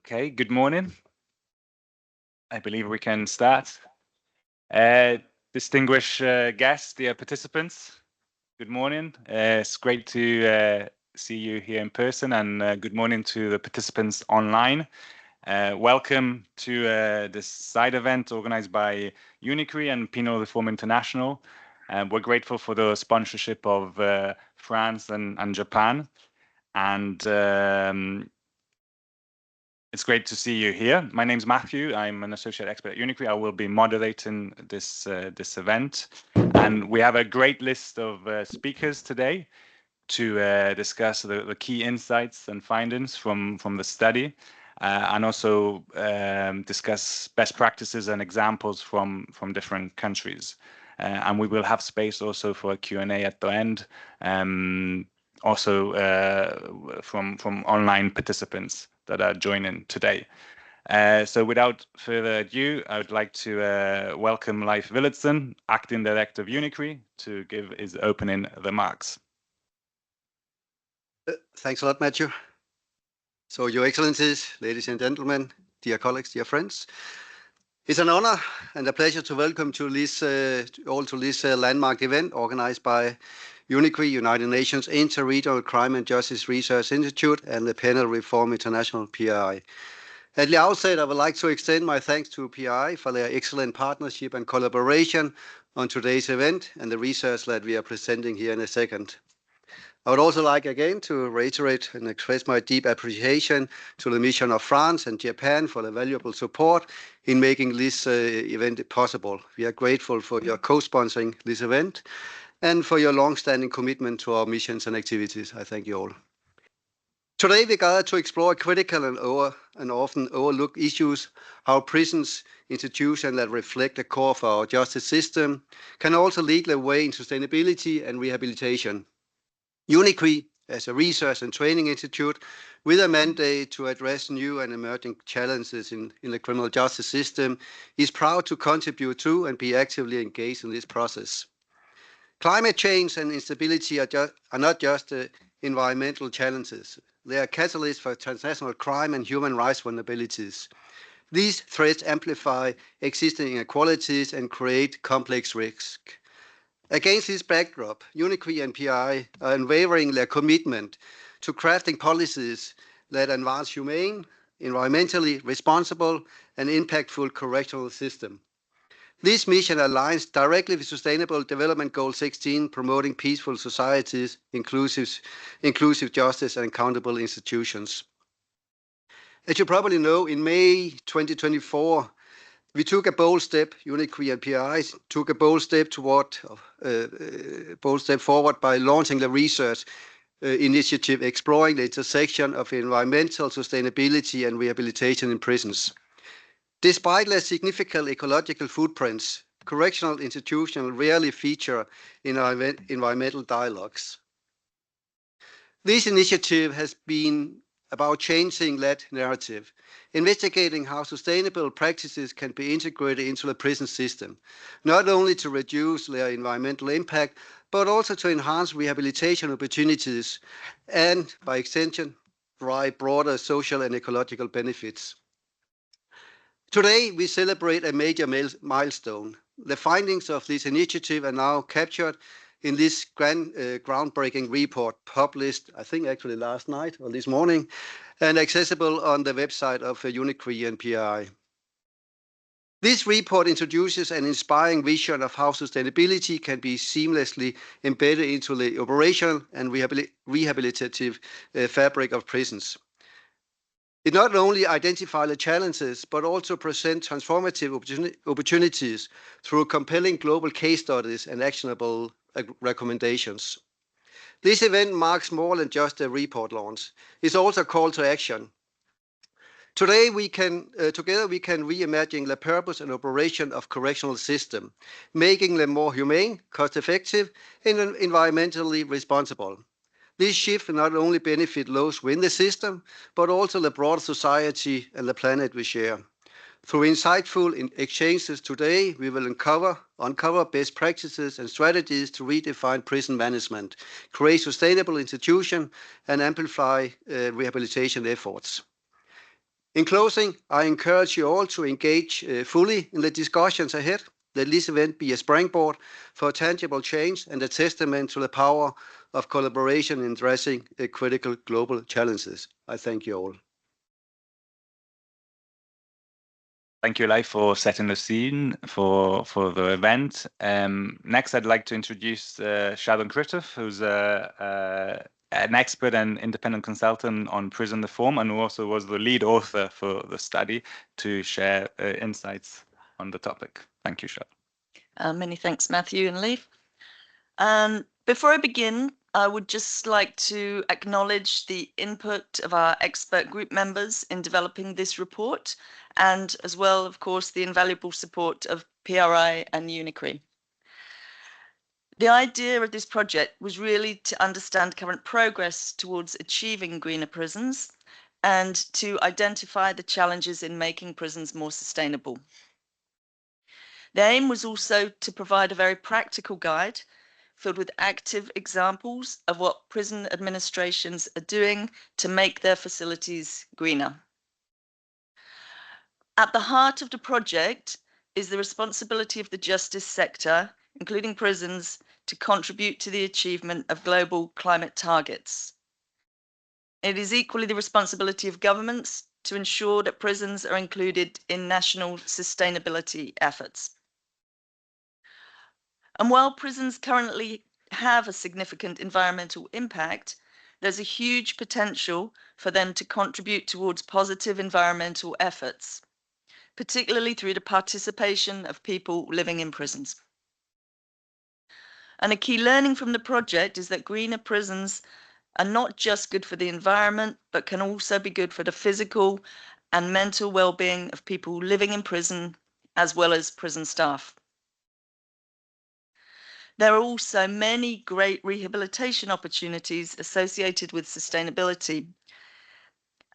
Okay, good morning. I believe we can start. Distinguished guests, dear participants, good morning. It's great to see you here in person, and good morning to the participants online. Welcome to this side event organized by UNICRI and Penal Reform International. We're grateful for the sponsorship of France and Japan. And it's great to see you here. My name's Matthew. I'm an associate expert at UNICRI. I will be moderating this event, and we have a great list of speakers today to discuss the key insights and findings from the study, and also discuss best practices and examples from different countries. And we will have space also for a Q&A at the end, also from online participants that are joining today. So without further ado, I would like to welcome Leif Willitsen, Acting Director of UNICRI, to give his opening remarks. Thanks a lot, Matthew. So, Your Excellencies, ladies and gentlemen, dear colleagues, dear friends, it's an honor and a pleasure to welcome to this landmark event organized by UNICRI, United Nations Interregional Crime and Justice Research Institute, and the Penal Reform International (PRI). At the outset, I would like to extend my thanks to PRI for their excellent partnership and collaboration on today's event and the research that we are presenting here in a second. I would also like again to reiterate and express my deep appreciation to the mission of France and Japan for the valuable support in making this event possible. We are grateful for your co-sponsoring this event and for your long-standing commitment to our missions and activities. I thank you all. Today we gather to explore critical and often overlooked issues, how prisons, institutions that reflect the core of our justice system, can also lead the way in sustainability and rehabilitation. UNICRI, as a research and training institute with a mandate to address new and emerging challenges in the criminal justice system, is proud to contribute to and be actively engaged in this process. Climate change and instability are not just environmental challenges. They are catalysts for transnational crime and human rights vulnerabilities. These threats amplify existing inequalities and create complex risks. Against this backdrop, UNICRI and PRI are unwavering their commitment to crafting policies that advance humane, environmentally responsible, and impactful correctional system. This mission aligns directly with Sustainable Development Goal 16, promoting peaceful societies, inclusive justice, and accountable institutions. As you probably know, in May 2024, we took a bold step. UNICRI and PRI took a bold step forward by launching the research initiative exploring the intersection of environmental sustainability and rehabilitation in prisons. Despite their significant ecological footprints, correctional institutions rarely feature in our environmental dialogues. This initiative has been about changing that narrative, investigating how sustainable practices can be integrated into the prison system, not only to reduce their environmental impact, but also to enhance rehabilitation opportunities and, by extension, drive broader social and ecological benefits. Today, we celebrate a major milestone. The findings of this initiative are now captured in this groundbreaking report published, I think actually last night or this morning, and accessible on the website of UNICRI and PRI. This report introduces an inspiring vision of how sustainability can be seamlessly embedded into the operational and rehabilitative fabric of prisons. It not only identifies the challenges, but also presents transformative opportunities through compelling global case studies and actionable recommendations. This event marks more than just a report launch. It's also a call to action. Today, together we can reimagine the purpose and operation of correctional system, making them more humane, cost-effective, and environmentally responsible. This shift will not only benefit those within the system, but also the broader society and the planet we share. Through insightful exchanges today, we will uncover best practices and strategies to redefine prison management, create sustainable institutions, and amplify rehabilitation efforts. In closing, I encourage you all to engage fully in the discussions ahead. Let this event be a springboard for tangible change and a testament to the power of collaboration in addressing critical global challenges. I thank you all. Thank you, Leif, for setting the scene for the event. Next, I'd like to introduce Sharon Kritoff, who's an expert and independent consultant on prison reform, and who also was the lead author for the study, to share insights on the topic. Thank you, Sharon. Many thanks, Matthew and Leif. Before I begin, I would just like to acknowledge the input of our expert group members in developing this report, and as well, of course, the invaluable support of PRI and UNICRI. The idea of this project was really to understand current progress towards achieving greener prisons and to identify the challenges in making prisons more sustainable. The aim was also to provide a very practical guide filled with active examples of what prison administrations are doing to make their facilities greener. At the heart of the project is the responsibility of the justice sector, including prisons, to contribute to the achievement of global climate targets. It is equally the responsibility of governments to ensure that prisons are included in national sustainability efforts. And while prisons currently have a significant environmental impact, there's a huge potential for them to contribute towards positive environmental efforts, particularly through the participation of people living in prisons. And a key learning from the project is that greener prisons are not just good for the environment, but can also be good for the physical and mental well-being of people living in prison, as well as prison staff. There are also many great rehabilitation opportunities associated with sustainability,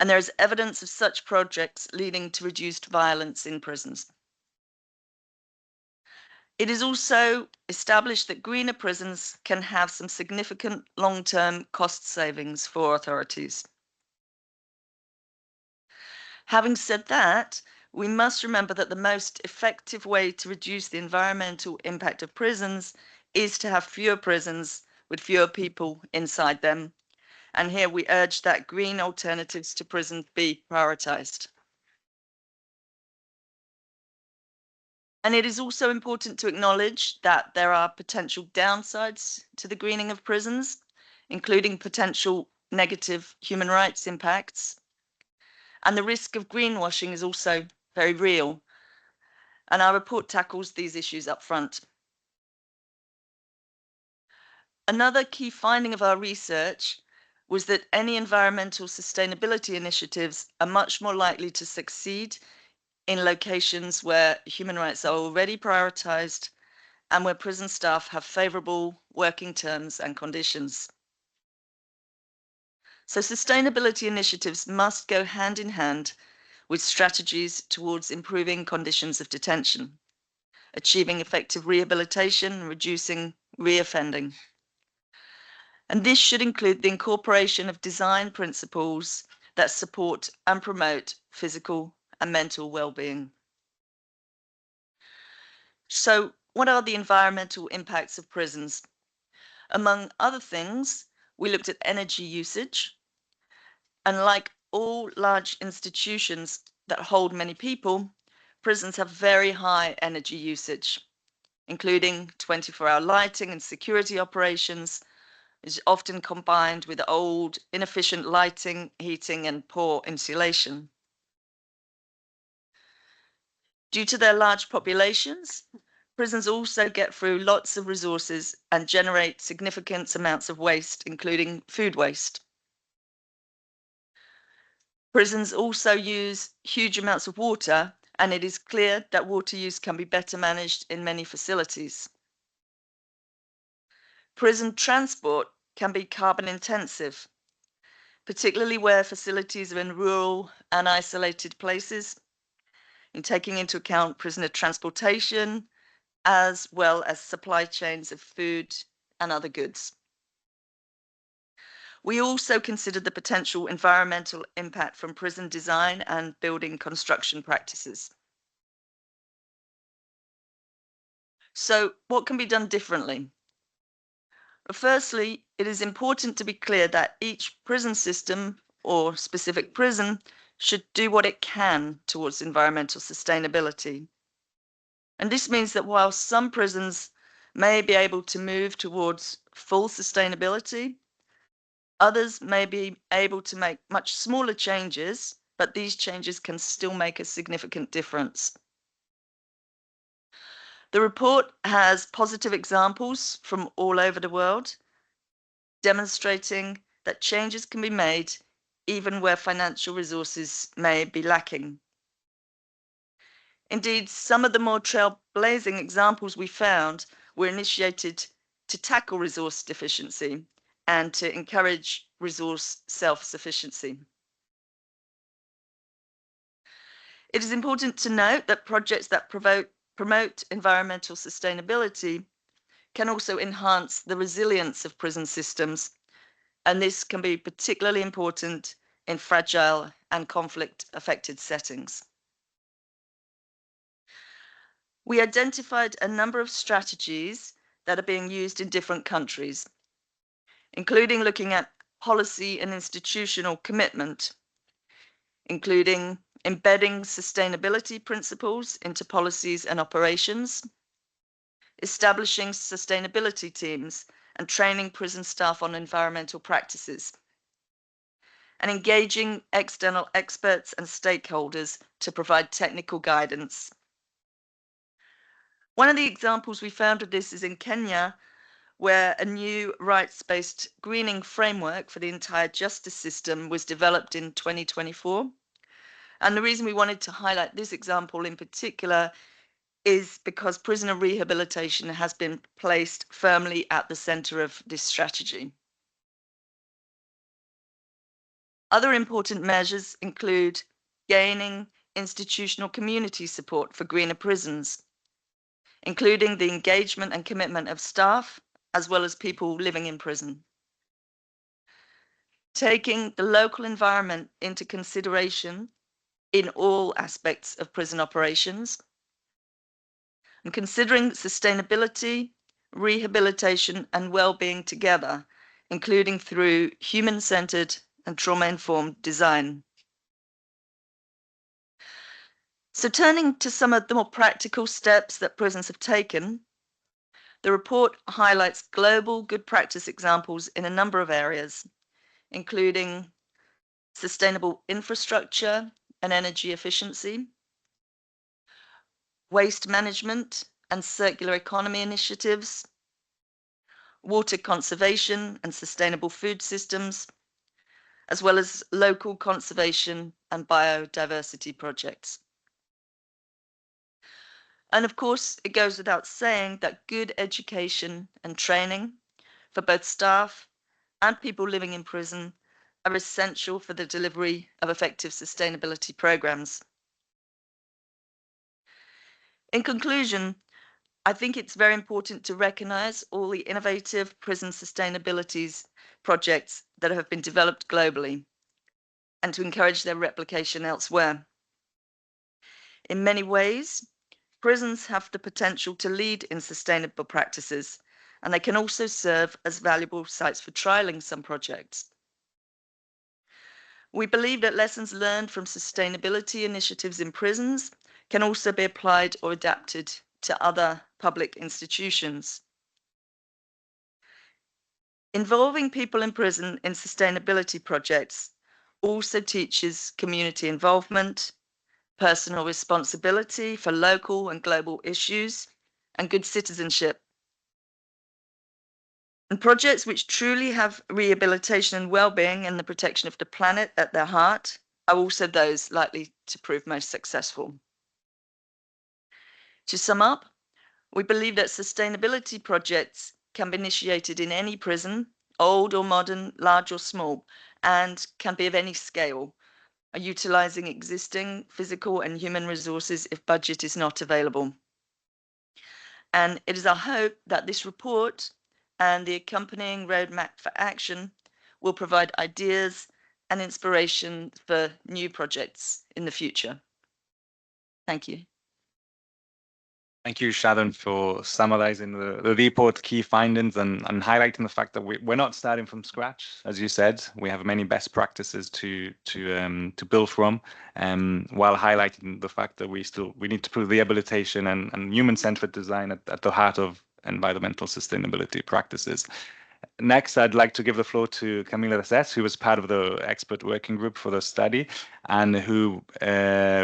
and there is evidence of such projects leading to reduced violence in prisons. It is also established that greener prisons can have some significant long-term cost savings for authorities. Having said that, we must remember that the most effective way to reduce the environmental impact of prisons is to have fewer prisons with fewer people inside them. And here we urge that green alternatives to prisons be prioritized. And it is also important to acknowledge that there are potential downsides to the greening of prisons, including potential negative human rights impacts. And the risk of greenwashing is also very real. And our report tackles these issues up front. Another key finding of our research was that any environmental sustainability initiatives are much more likely to succeed in locations where human rights are already prioritized and where prison staff have favorable working terms and conditions. So sustainability initiatives must go hand in hand with strategies towards improving conditions of detention, achieving effective rehabilitation, and reducing reoffending. And this should include the incorporation of design principles that support and promote physical and mental well-being. So, what are the environmental impacts of prisons? Among other things, we looked at energy usage. And like all large institutions that hold many people, prisons have very high energy usage, including 24-hour lighting and security operations, is often combined with old, inefficient lighting, heating, and poor insulation. Due to their large populations, prisons also get through lots of resources and generate significant amounts of waste, including food waste. Prisons also use huge amounts of water, and it is clear that water use can be better managed in many facilities. Prison transport can be carbon intensive, particularly where facilities are in rural and isolated places, in taking into account prisoner transportation, as well as supply chains of food and other goods. We also considered the potential environmental impact from prison design and building construction practices. So what can be done differently? Firstly, it is important to be clear that each prison system or specific prison should do what it can towards environmental sustainability. And this means that while some prisons may be able to move towards full sustainability, others may be able to make much smaller changes, but these changes can still make a significant difference. The report has positive examples from all over the world, demonstrating that changes can be made even where financial resources may be lacking. Indeed, some of the more trailblazing examples we found were initiated to tackle resource deficiency and to encourage resource self-sufficiency. It is important to note that projects that promote environmental sustainability can also enhance the resilience of prison systems, and this can be particularly important in fragile and conflict-affected settings. We identified a number of strategies that are being used in different countries, including looking at policy and institutional commitment, including embedding sustainability principles into policies and operations, establishing sustainability teams and training prison staff on environmental practices, and engaging external experts and stakeholders to provide technical guidance. One of the examples we found of this is in Kenya, where a new rights-based greening framework for the entire justice system was developed in 2024. And the reason we wanted to highlight this example in particular is because prisoner rehabilitation has been placed firmly at the center of this strategy. Other important measures include gaining institutional community support for greener prisons, including the engagement and commitment of staff, as well as people living in prison. Taking the local environment into consideration in all aspects of prison operations, and considering sustainability, rehabilitation, and well-being together, including through human-centered and trauma-informed design. So turning to some of the more practical steps that prisons have taken, the report highlights global good practice examples in a number of areas, including sustainable infrastructure and energy efficiency, waste management and circular economy initiatives, water conservation and sustainable food systems, as well as local conservation and biodiversity projects. And of course, it goes without saying that good education and training for both staff and people living in prison are essential for the delivery of effective sustainability programs. In conclusion, I think it's very important to recognize all the innovative prison sustainability projects that have been developed globally and to encourage their replication elsewhere. In many ways, prisons have the potential to lead in sustainable practices, and they can also serve as valuable sites for trialing some projects. We believe that lessons learned from sustainability initiatives in prisons can also be applied or adapted to other public institutions. Involving people in prison in sustainability projects also teaches community involvement, personal responsibility for local and global issues, and good citizenship. And projects which truly have rehabilitation and well-being and the protection of the planet at their heart are also those likely to prove most successful. To sum up, we believe that sustainability projects can be initiated in any prison, old or modern, large or small, and can be of any scale, utilizing existing physical and human resources if budget is not available. And it is our hope that this report and the accompanying roadmap for action will provide ideas and inspiration for new projects in the future. Thank you. Thank you, Sharon, for summarizing the report key findings and highlighting the fact that we're not starting from scratch. As you said, we have many best practices to build from, while highlighting the fact that we need to put rehabilitation and human-centered design at the heart of environmental sustainability practices. Next, I'd like to give the floor to Camila Ressés, who was part of the expert working group for the study and who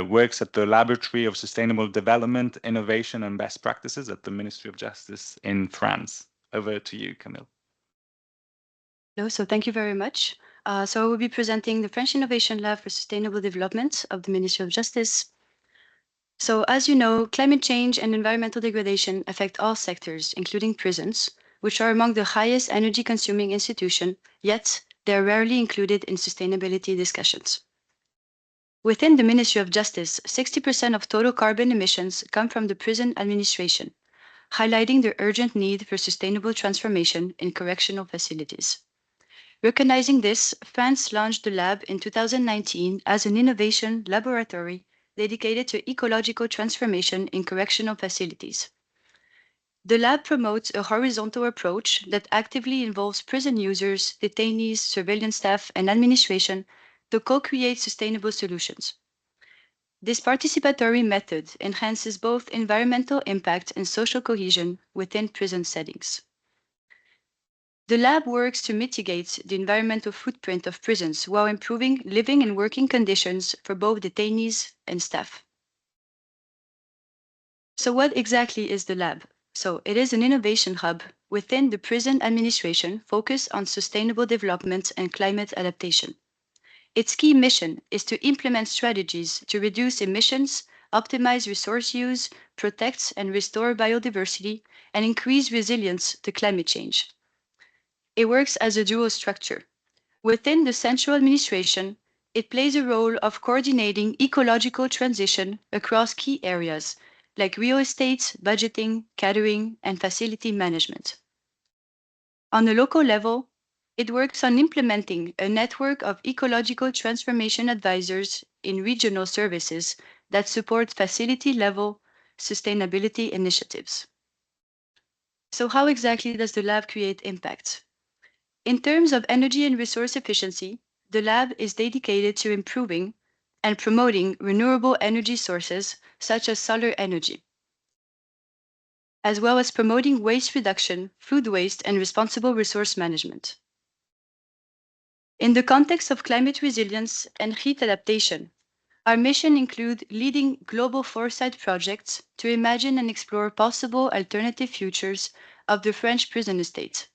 works at the Laboratory of Sustainable Development, Innovation and Best Practices at the Ministry of Justice in France. Over to you, Camille. Hello, so thank you very much. So I will be presenting the French Innovation Lab for Sustainable Development of the Ministry of Justice. So as you know, climate change and environmental degradation affect all sectors, including prisons, which are among the highest energy-consuming institutions, yet they are rarely included in sustainability discussions. Within the Ministry of Justice, 60% of total carbon emissions come from the prison administration, highlighting the urgent need for sustainable transformation in correctional facilities. Recognizing this, France launched the lab in 2019 as an innovation laboratory dedicated to ecological transformation in correctional facilities. The lab promotes a horizontal approach that actively involves prison users, detainees, surveillance staff, and administration to co-create sustainable solutions. This participatory method enhances both environmental impact and social cohesion within prison settings. The lab works to mitigate the environmental footprint of prisons while improving living and working conditions for both detainees and staff. So what exactly is the lab? So it is an innovation hub within the prison administration focused on sustainable development and climate adaptation. Its key mission is to implement strategies to reduce emissions, optimize resource use, protect and restore biodiversity, and increase resilience to climate change. It works as a dual structure. Within the central administration, it plays a role of coordinating ecological transition across key areas like real estate, budgeting, catering, and facility management. On a local level, it works on implementing a network of ecological transformation advisors in regional services that support facility-level sustainability initiatives. So how exactly does the lab create impact? In terms of energy and resource efficiency, the lab is dedicated to improving and promoting renewable energy sources such as solar energy, as well as promoting waste reduction, food waste, and responsible resource management. In the context of climate resilience and heat adaptation, our mission includes leading global foresight projects to imagine and explore possible alternative futures of the French prison estate.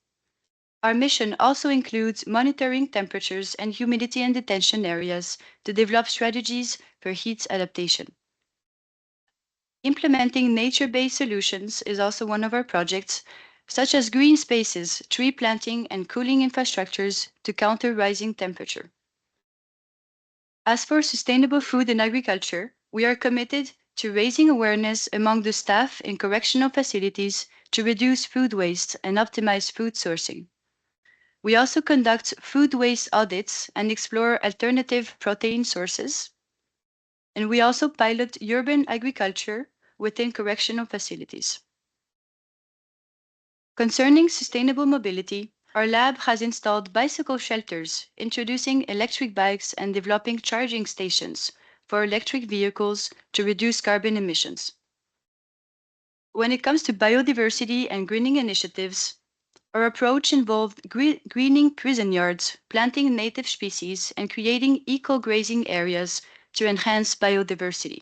Our mission also includes monitoring temperatures and humidity in detention areas to develop strategies for heat adaptation. Implementing nature-based solutions is also one of our projects, such as green spaces, tree planting, and cooling infrastructures to counter rising temperature. As for sustainable food and agriculture, we are committed to raising awareness among the staff in correctional facilities to reduce food waste and optimize food sourcing. We also conduct food waste audits and explore alternative protein sources. And we also pilot urban agriculture within correctional facilities. Concerning sustainable mobility, our lab has installed bicycle shelters, introducing electric bikes and developing charging stations for electric vehicles to reduce carbon emissions. When it comes to biodiversity and greening initiatives, our approach involved greening prison yards, planting native species, and creating eco-grazing areas to enhance biodiversity,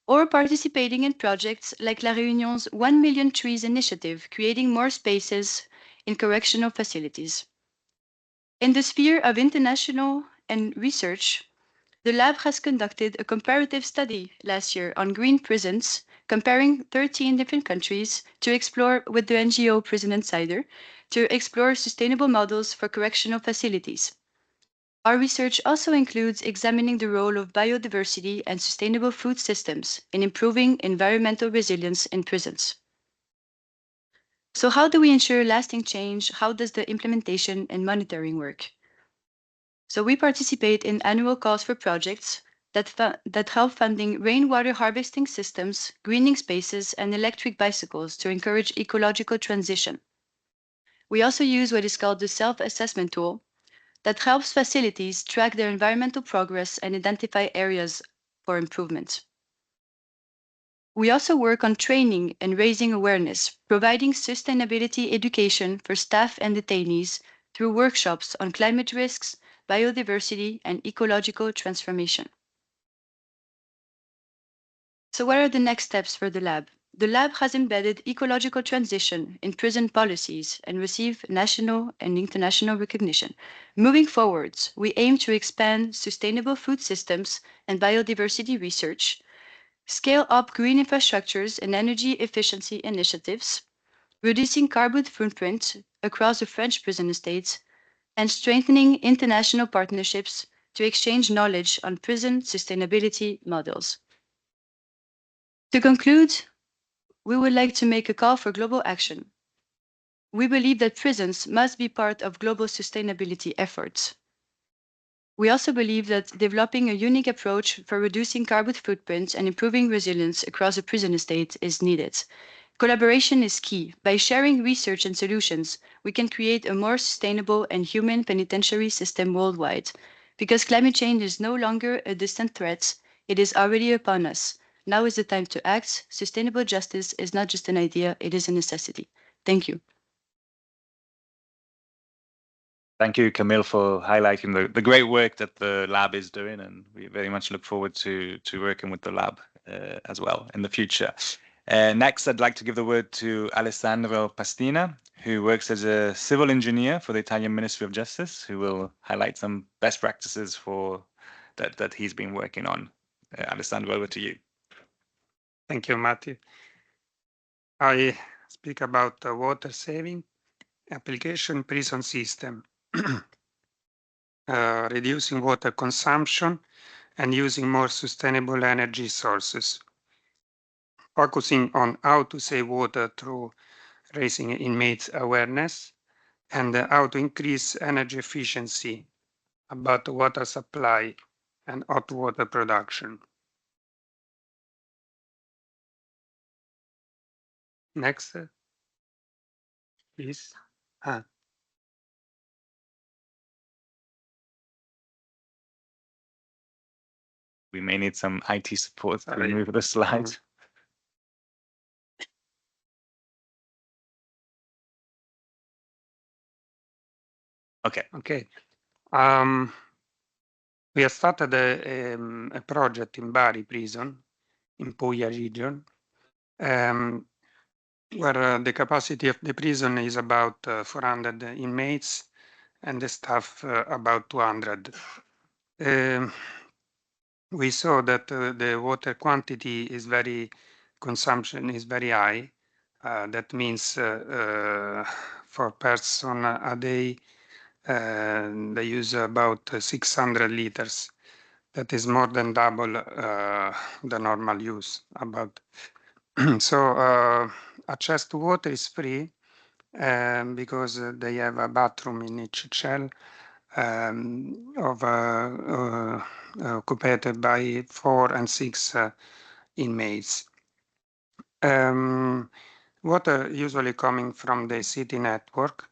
or participating in projects like La Réunion's 1 Million Trees initiative, creating more spaces in correctional facilities. In the sphere of international and research, the lab has conducted a comparative study last year on green prisons, comparing 13 different countries to explore with the NGO Prison Insider, to explore sustainable models for correctional facilities. Our research also includes examining the role of biodiversity and sustainable food systems in improving environmental resilience in prisons. So how do we ensure lasting change? How does the implementation and monitoring work? So we participate in annual calls for projects that help funding rainwater harvesting systems, greening spaces, and electric bicycles to encourage ecological transition. We also use what is called the self-assessment tool that helps facilities track their environmental progress and identify areas for improvement. We also work on training and raising awareness, providing sustainability education for staff and detainees through workshops on climate risks, biodiversity, and ecological transformation. So what are the next steps for the lab? The lab has embedded ecological transition in prison policies and received national and international recognition. Moving forwards, we aim to expand sustainable food systems and biodiversity research, scale up green infrastructures and energy efficiency initiatives, reducing carbon footprint across the French prison estates, and strengthening international partnerships to exchange knowledge on prison sustainability models. To conclude, we would like to make a call for global action. We believe that prisons must be part of global sustainability efforts. We also believe that developing a unique approach for reducing carbon footprints and improving resilience across the prison estate is needed. Collaboration is key. By sharing research and solutions, we can create a more sustainable and human penitentiary system worldwide. Because climate change is no longer a distant threat, it is already upon us. Now is the time to act. Sustainable justice is not just an idea, it is a necessity. Thank you. Thank you, Camille, for highlighting the great work that the lab is doing, and we very much look forward to working with the lab as well in the future. Next, I'd like to give the word to Alessandro Pastina, who works as a civil engineer for the Italian Ministry of Justice, who will highlight some best practices for that he's been working on. Alessandro, over to you. Thank you, Matthew. I speak about water saving application prison system, reducing water consumption and using more sustainable energy sources, focusing on how to save water through raising inmates' awareness and how to increase energy efficiency about water supply and hot water production. Next, please. We may need some IT support to remove the slides. Okay. Okay. We have started a project in Bari prison, in Puglia region, where the capacity of the prison is about 400 inmates and the staff about 200. We saw that the water quantity is consumption is very high. That means for person a day, they use about 600 liters. That is more than double the normal use. About so access to water is free because they have a bathroom in each cell occupied by 4 and 6 inmates. Water usually coming from the city network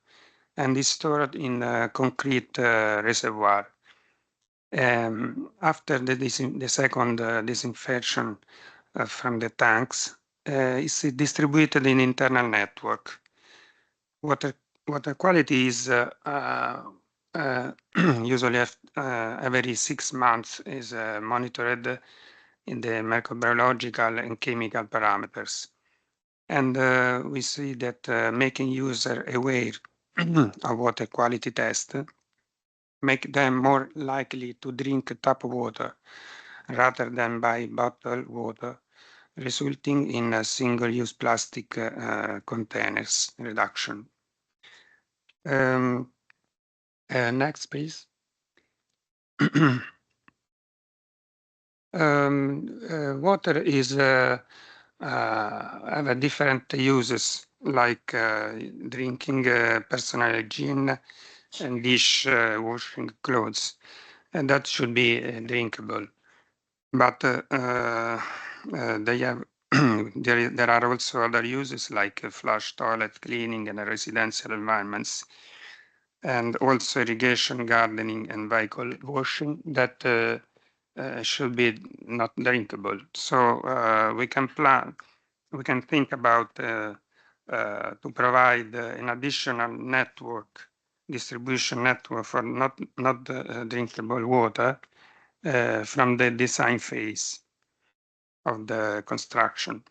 and is stored in a concrete reservoir. After the second disinfection from the tanks, is distributed in internal network. Water quality is usually every 6 months is monitored in the microbiological and chemical parameters. And we see that making user aware of water quality test make them more likely to drink tap water rather than buy bottled water, resulting in single-use plastic containers reduction. Next, please. Water is have different uses, like drinking, personal hygiene, and dish washing clothes, and that should be drinkable. But they have there are also other uses like flush toilet cleaning in residential environments, and also irrigation, gardening, and vehicle washing that should be not drinkable. So we can plan, we can think about to provide an additional network, distribution network for not drinkable water from the design phase of the construction.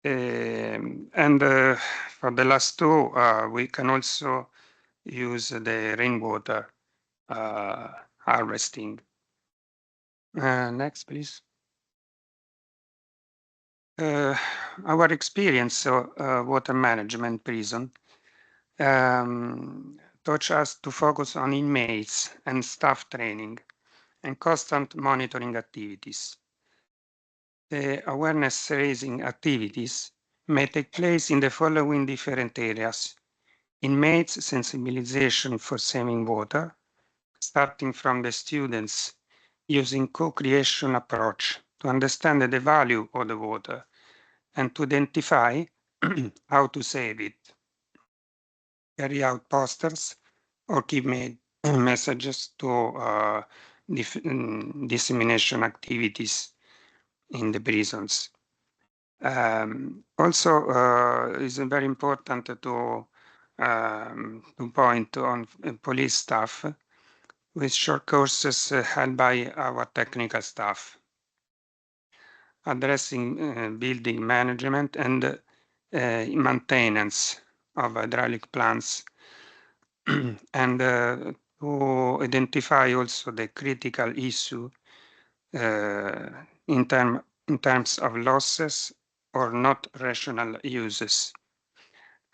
And for the last two, we can also use the rainwater harvesting. Next, please. Our experience water management prison taught us to focus on inmates and staff training and constant monitoring activities. The awareness raising activities may take place in the following different areas: inmates sensibilization for saving water, starting from the students using co-creation approach to understand the value of the water and to identify how to save it. Carry out posters or key messages to dissemination activities in the prisons. Also, it's very important to point on police staff with short courses held by our technical staff, addressing building management and maintenance of hydraulic plants, and to identify also the critical issue in terms of losses or not rational uses.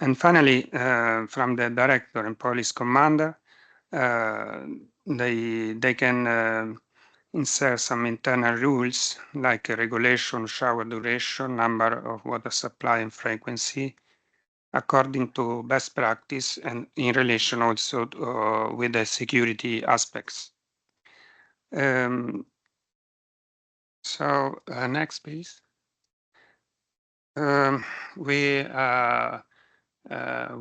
And finally, from the director and police commander, they can insert some internal rules like a regulation, shower duration, number of water supply and frequency, according to best practice and in relation also with the security aspects. Next, please. We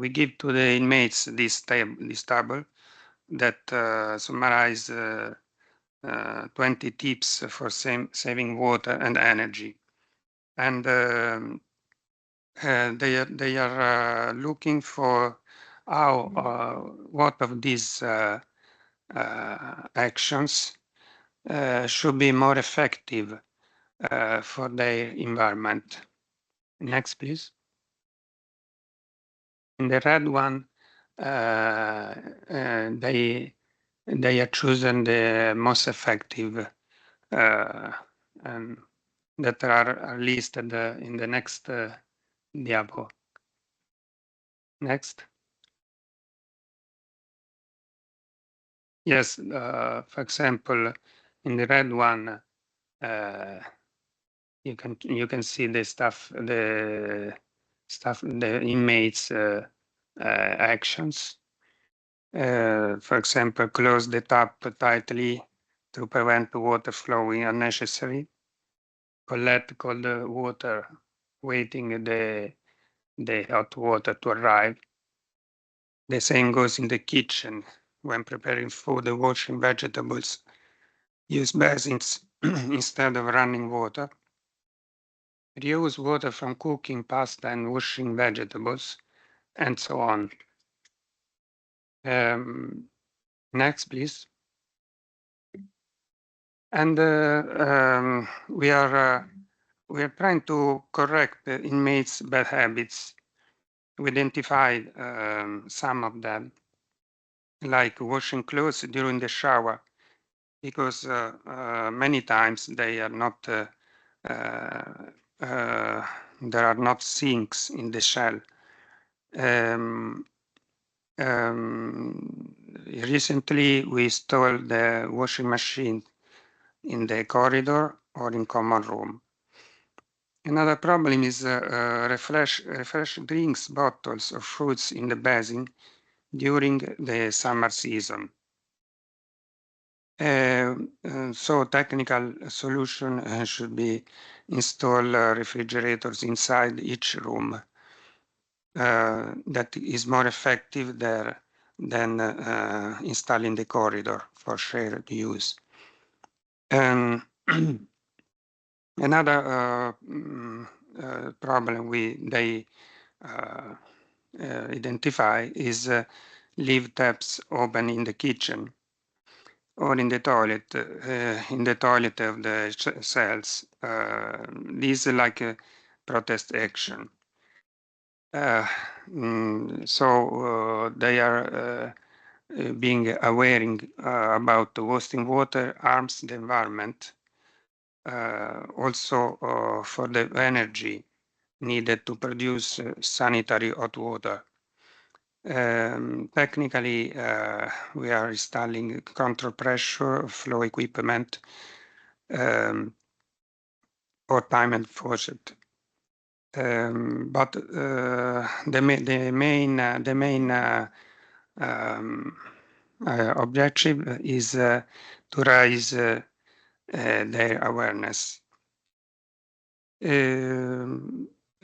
give to the inmates this table that summarize 20 tips for saving water and energy, and they are looking for how what of these actions should be more effective for their environment. Next, please. In the red one, they are chosen the most effective and that are listed in the next diapo. Next. Yes, for example, in the red one, you can see the the inmates actions. For example, close the tap tightly to prevent water flowing unnecessary. Collect cold water, waiting the hot water to arrive. The same goes in the kitchen. When preparing food and washing vegetables, use basins instead of running water. Reuse water from cooking pasta and washing vegetables, and so on. Next, please. And we are trying to correct the inmates' bad habits. We identified some of them, like washing clothes during the shower, because many times they are not there are not sinks in the shell. Recently, we installed the washing machine in the corridor or in common room. Another problem is refresh drinks bottles of fruits in the basin during the summer season. So technical solution should be install refrigerators inside each room. That is more effective there than installing the corridor for shared use. Another problem they identify is leave taps open in the kitchen or in the toilet of the cells. This is like a protest action. So they are being aware about wasting water harms the environment. Also for the energy needed to produce sanitary hot water. Technically, we are installing control pressure flow equipment or time and faucet. But the main objective is to raise their awareness.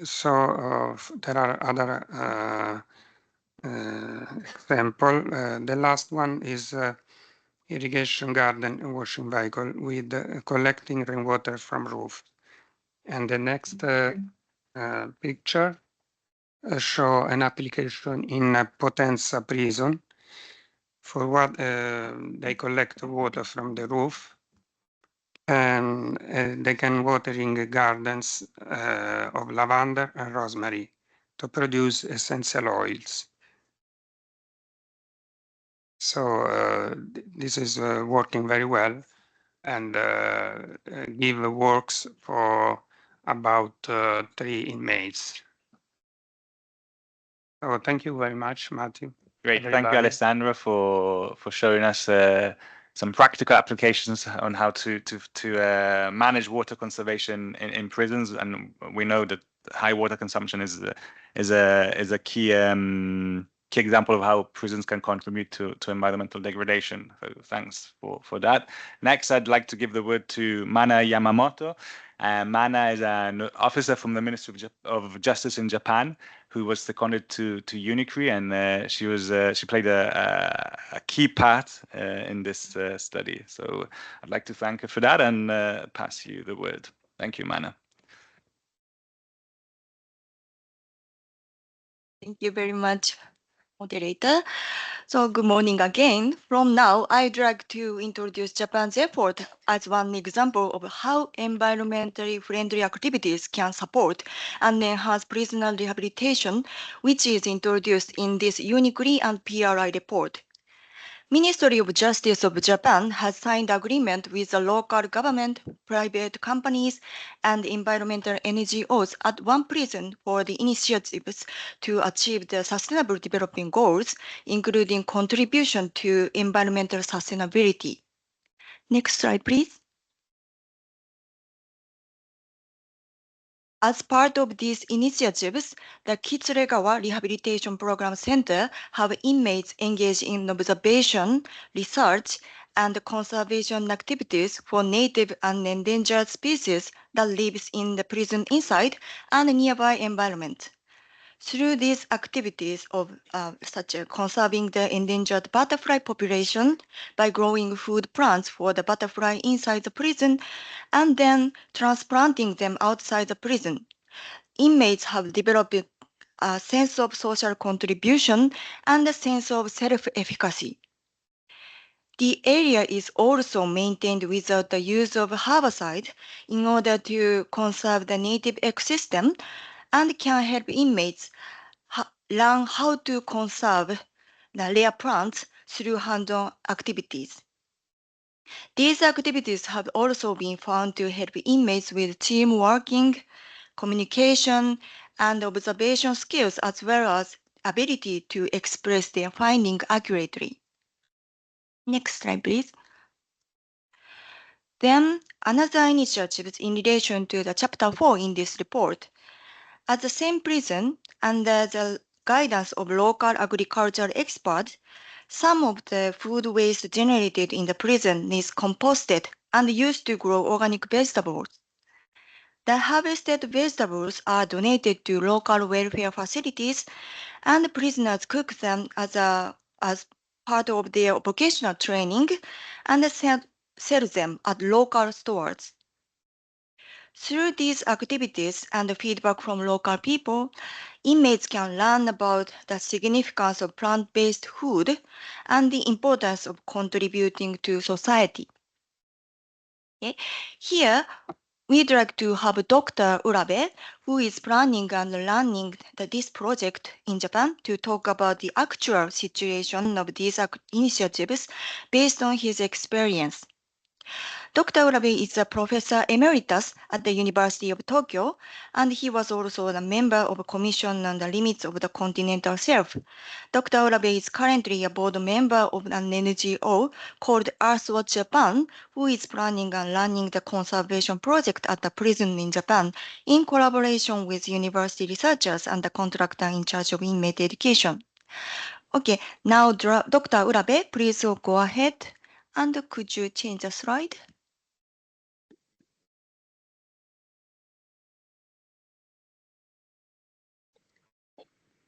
So there are other example. The last one is irrigation garden and washing vehicle with collecting rainwater from roof. And the next picture show an application in Potenza prison for what they collect water from the roof and they can watering gardens of lavender and rosemary to produce essential oils. So this is working very well and give works for about 3 inmates. So thank you very much, Matthew. Great, thank Everybody. you, Alessandra, for showing us some practical applications on how to manage water conservation in prisons. And we know that high water consumption is a key key example of how prisons can contribute to environmental degradation. So thanks for that. Next, I'd like to give the word to Mana Yamamoto. Mana is an officer from the Ministry of Justice in Japan, who was seconded to UNICRI, and she played a key part in this study. So I'd like to thank her for that and pass you the word. Thank you, Mana. Thank you very much, moderator. So good morning again. From now, I'd like to introduce Japan's effort as one example of how environmentally friendly activities can support and enhance prisoner rehabilitation, which is introduced in this UNICRI and PRI report. Ministry of Justice of Japan has signed agreement with the local government, private companies, and environmental NGOs at one prison for the initiatives to achieve the Sustainable Development Goals, including contribution to environmental sustainability. Next slide, please. As part of these initiatives, the Kitsuregawa Rehabilitation Program Center have inmates engaged in observation, research, and conservation activities for native and endangered species that lives in the prison inside and nearby environment. Through these activities of such as conserving the endangered butterfly population by growing food plants for the butterfly inside the prison and then transplanting them outside the prison, inmates have developed a sense of social contribution and a sense of self-efficacy. The area is also maintained without the use of herbicide in order to conserve the native ecosystem and can help inmates learn how to conserve the rare plants through hands-on activities. These activities have also been found to help inmates with team working, communication, and observation skills, as well as ability to express their findings accurately. Next slide, please. Then another initiative in relation to the chapter 4 in this report. At the same prison, under the guidance of local agricultural experts, some of the food waste generated in the prison is composted and used to grow organic vegetables. The harvested vegetables are donated to local welfare facilities, and prisoners cook them as part of their vocational training and sell them at local stores. Through these activities and feedback from local people, inmates can learn about the significance of plant-based food and the importance of contributing to society. Okay. Here, we'd like to have Dr. Urabe, who is planning and running this project in Japan, to talk about the actual situation of these initiatives based on his experience. Dr. Urabe is a professor emeritus at the University of Tokyo, and he was also a member of a commission on the limits of the continental shelf. Dr. Urabe is currently a board member of an NGO called Earthwatch Japan, who is planning and running the conservation project at the prison in Japan in collaboration with university researchers and the contractor in charge of inmate education. Okay, now Dr. Urabe, please go ahead. And could you change the slide?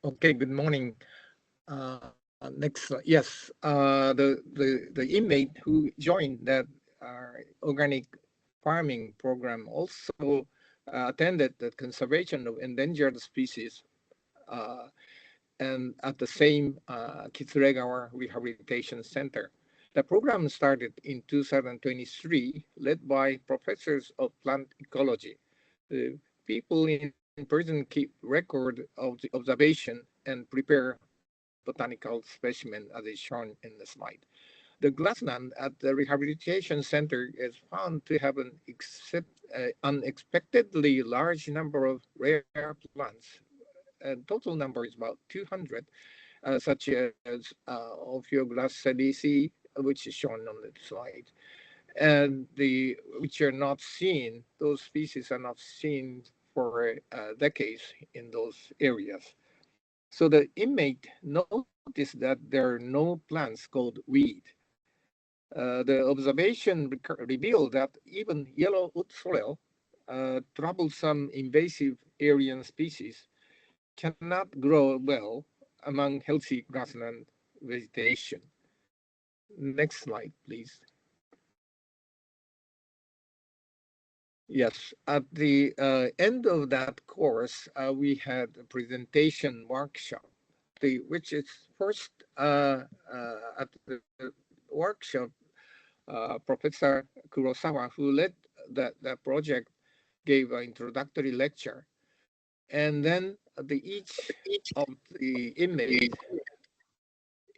Okay, good morning. Next slide. Yes, the inmate who joined that organic farming program also attended the conservation of endangered species and at the same Kitsuregawa Rehabilitation Center. The program started in 2023, led by professors of plant ecology. The people in prison keep record of the observation and prepare botanical specimen as is shown in the slide. The grassland at the rehabilitation center is found to have an unexpectedly large number of rare plants. And total number is about 200, such as Ophioglossariaceae, which is shown on the slide, and which are not seen. Those species are not seen for decades in those areas. So the inmate noticed that there are no plants called weed. The observation revealed that even yellow wood sorrel, troublesome invasive Aryan species, cannot grow well among healthy grassland vegetation. Next slide, please. Yes, at the end of that course, we had a presentation workshop, which is first at the workshop, Professor Kurosawa, who led that project, gave an introductory lecture. And then each of the inmates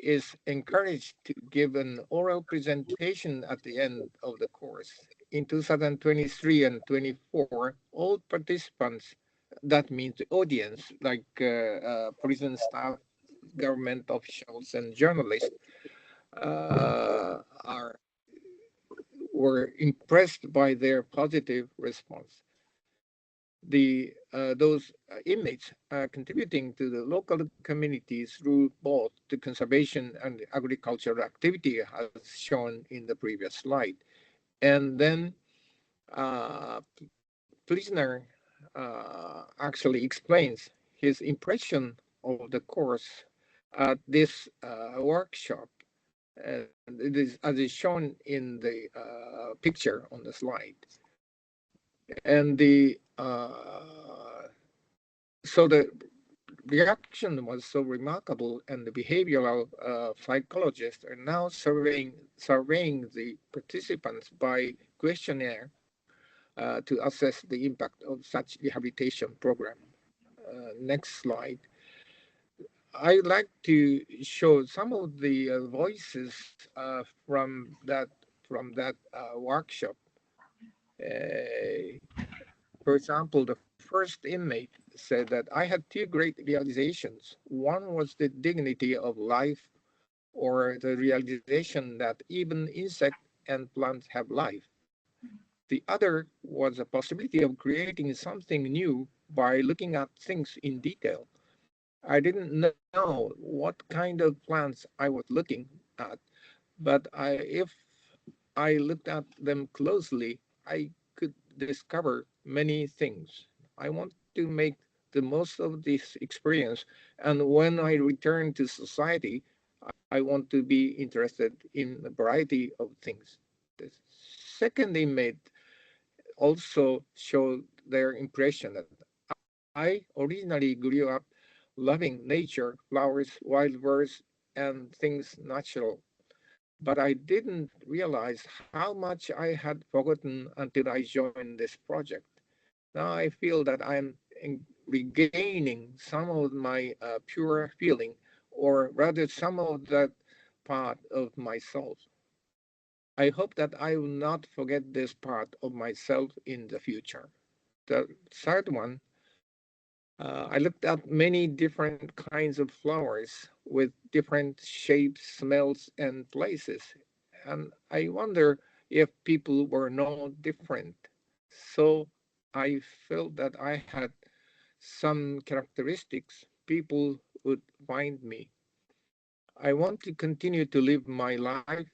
is encouraged to give an oral presentation at the end of the course. In 2023 and 24, all participants, that means the audience, like prison staff, government officials, and journalists, were impressed by their positive response. Those inmates are contributing to the local communities through both the conservation and agricultural activity, as shown in the previous slide. And then prisoner actually explains his impression of the course at this workshop. And it is as is shown in the picture on the slide. And so the reaction was so remarkable, and the behavioral psychologists are now surveying the participants by questionnaire to assess the impact of such rehabilitation program. Next slide. I'd like to show some of the voices from that workshop. For example, the first inmate said that I had two great realizations. One was the dignity of life, or the realization that even insects and plants have life. The other was a possibility of creating something new by looking at things in detail. I didn't know what kind of plants I was looking at, but if I looked at them closely, I could discover many things. I want to make the most of this experience, and when I return to society, I want to be interested in a variety of things. The second inmate also showed their impression that I originally grew up loving nature, flowers, wild birds, and things natural. But I didn't realize how much I had forgotten until I joined this project. Now I feel that I'm regaining some of my pure feeling, or rather some of that part of myself. I hope that I will not forget this part of myself in the future. The third one, I looked at many different kinds of flowers with different shapes, smells, and places. And I wonder if people were no different. So I felt that I had some characteristics people would find me. I want to continue to live my life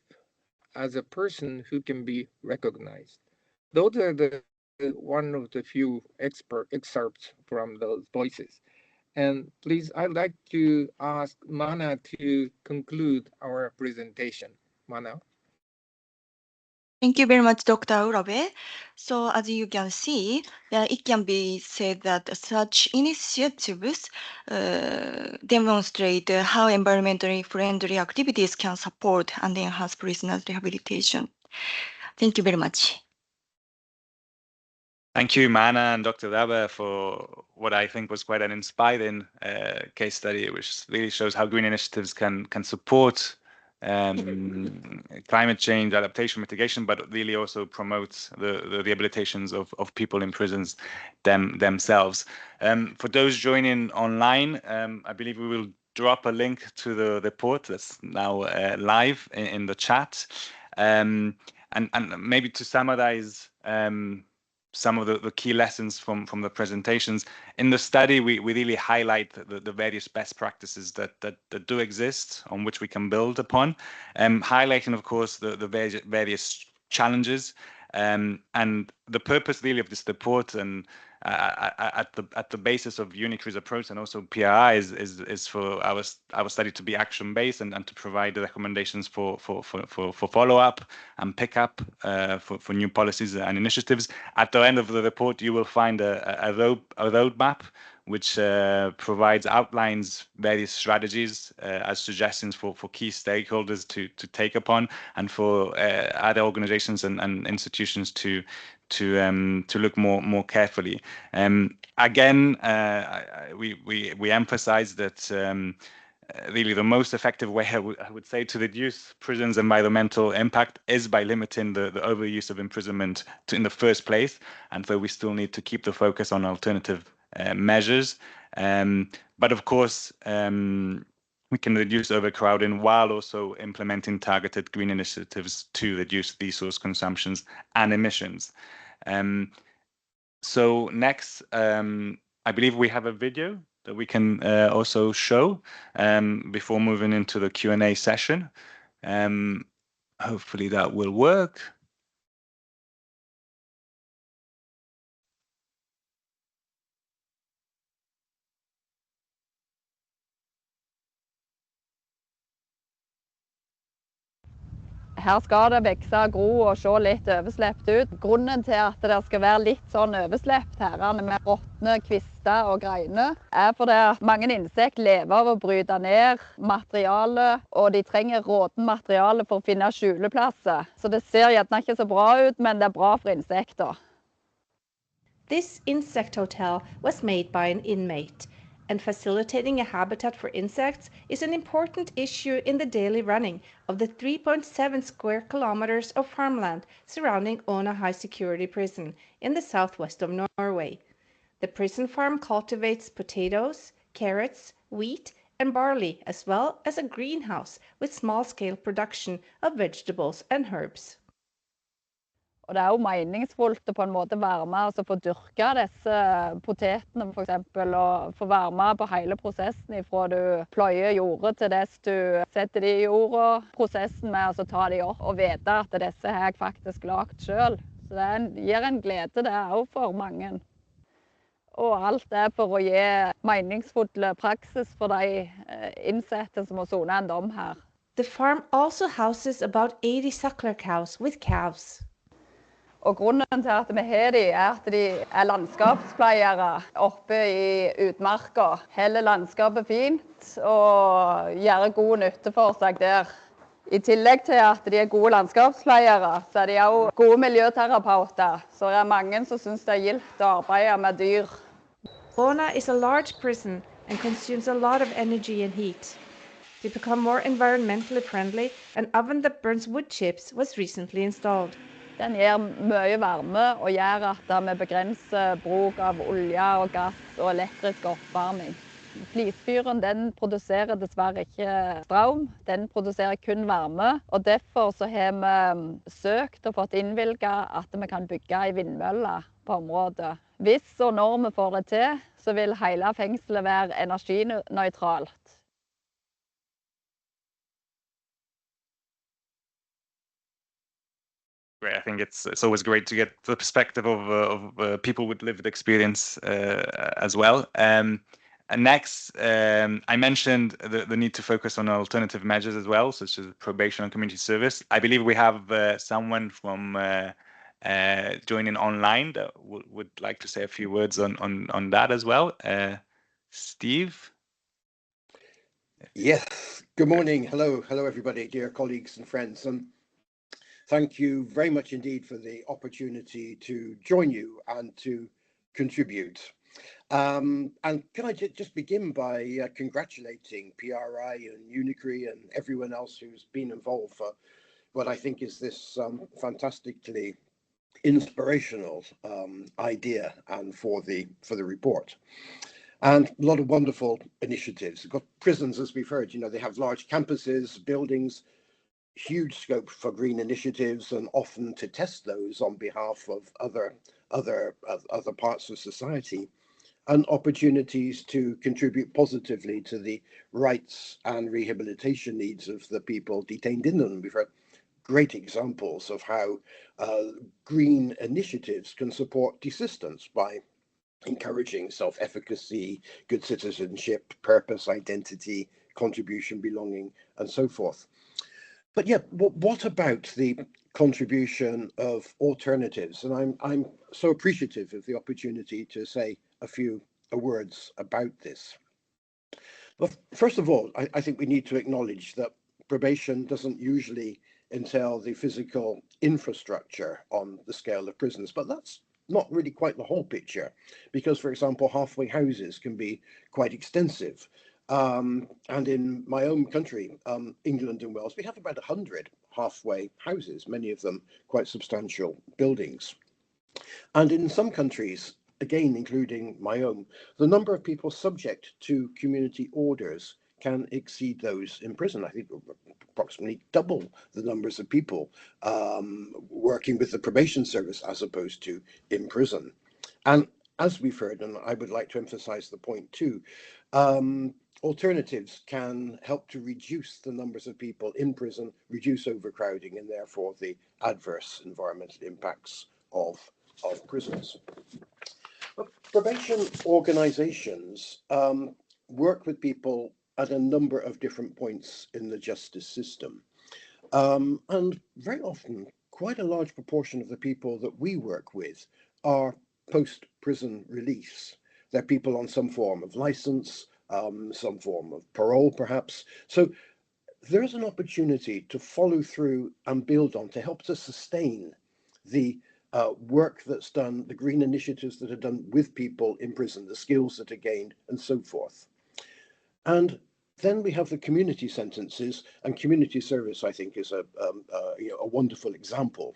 as a person who can be recognized. Those are the one of the few excerpts from those voices. And please, I'd like to ask Mana to conclude our presentation. Mana. Thank you very much, Dr. Urabe. So as you can see, it can be said that such initiatives demonstrate how environmentally friendly activities can support and enhance prisoners' rehabilitation. Thank you very much. Thank you, Mana and Dr. Rabe, for what I think was quite an inspiring case study, which really shows how green initiatives can support climate change, adaptation, mitigation, but really also promote the rehabilitations of people in prisons themselves. For those joining online, I believe we will drop a link to the report that's now live in the chat. And maybe to summarize some of the key lessons from the presentations. In the study, we really highlight the various best practices that do exist on which we can build upon, highlighting, of course, the various challenges. And the purpose really of this report and at the basis of UNICRI's approach and also PRI is for our study to be action based and to provide the recommendations for follow-up and pick up for new policies and initiatives. At the end of the report, you will find a roadmap which outlines various strategies as suggestions for key stakeholders to take upon and for other organizations and institutions to look more carefully. Again, we emphasize that really the most effective way I would say to reduce prisons' environmental impact is by limiting the overuse of imprisonment in the first place, and so we still need to keep the focus on alternative measures. But of course, we can reduce overcrowding while also implementing targeted green initiatives to reduce resource consumptions and emissions. So next, I believe we have a video that we can also show before moving into the Q&A session. Hopefully that will work. Her skal det vokse, gro og se litt overslept ut. Grunnen til at det skal være litt sånn overslept her med råtne kvister og greiner, er fordi at mange insekter lever av å bryte ned materiale, og de trenger råtent materiale for å finne skjuleplasser. Så det ser gjerne ikke så bra ut, men det er bra for insekter. This insect hotel was made by an inmate, and facilitating a habitat for insects is an important issue in the daily running of the 3.7 square kilometers of farmland surrounding Ona High Security Prison in the southwest of Norway. The prison farm cultivates potatoes, carrots, wheat, and barley, as well as a greenhouse with small-scale production of vegetables and herbs. Og det jo meningsfullt å på en måte være med og få dyrke disse potetene for eksempel, og få være med på hele prosessen fra du pløyer jordet til dess du setter de i jorda. Prosessen med å ta de opp og vite at disse har jeg faktisk lagd selv. Så det gir en glede det også for mange. Og alt det for å gi meningsfull praksis for de innsatte som må sone en dom her. The farm also houses about 80 suckler cows with calves. Og grunnen til at vi har de at de landskapspleiere oppe i utmarka. Heller landskapet fint og gjør god nytte for seg der. I tillegg til at de gode landskapspleiere, så de også gode miljøterapeuter. Så det mange som synes det gildt å arbeide med dyr. Bona is a large prison and consumes a lot of energy and heat. To become more environmentally friendly, an oven that burns wood chips was recently installed. Den gir mye varme og gjør at vi begrenser bruk av olje og gass og elektrisk oppvarming. Flisfyren den produserer dessverre ikke strøm, den produserer kun varme. Og derfor så har vi søkt og fått innvilget at vi kan bygge en vindmølle på området. Hvis og når vi får det til, så vil hele fengselet være energinøytralt. Great. I think it's always great to get the perspective of people with lived experience as well. And next, I mentioned the need to focus on alternative measures as well, such as probation and community service. I believe we have someone from joining online that would like to say a few words on that as well. Steve? Yes. Good morning. Hello, everybody, dear colleagues and friends. Thank you very much indeed for the opportunity to join you and to contribute. And can I just begin by congratulating PRI and UNICRI and everyone else who's been involved for what I think is this fantastically inspirational idea and for the report. And a lot of wonderful initiatives. We've got prisons, as we've heard, they have large campuses, buildings, huge scope for green initiatives, and often to test those on behalf of other parts of society, and opportunities to contribute positively to the rights and rehabilitation needs of the people detained in them. We've heard great examples of how green initiatives can support desistance by encouraging self-efficacy, good citizenship, purpose, identity, contribution, belonging, and so forth. But yeah, what about the contribution of alternatives? And I'm so appreciative of the opportunity to say a few words about this. Well, first of all, I think we need to acknowledge that probation doesn't usually entail the physical infrastructure on the scale of prisons, but that's not really quite the whole picture, because, for example, halfway houses can be quite extensive. And in my own country, England and Wales, we have about 100 halfway houses, many of them quite substantial buildings. And in some countries, again, including my own, the number of people subject to community orders can exceed those in prison. I think approximately double the numbers of people working with the probation service as opposed to in prison. And as we've heard, and I would like to emphasize the point too, alternatives can help to reduce the numbers of people in prison, reduce overcrowding, and therefore the adverse environmental impacts of prisons. But probation organizations work with people at a number of different points in the justice system. And very often, quite a large proportion of the people that we work with are post-prison release. They're people on some form of license, some form of parole, perhaps. So there's an opportunity to follow through and build on to help to sustain the work that's done, the green initiatives that are done with people in prison, the skills that are gained, and so forth. And then we have the community sentences, and community service, I think, is a wonderful example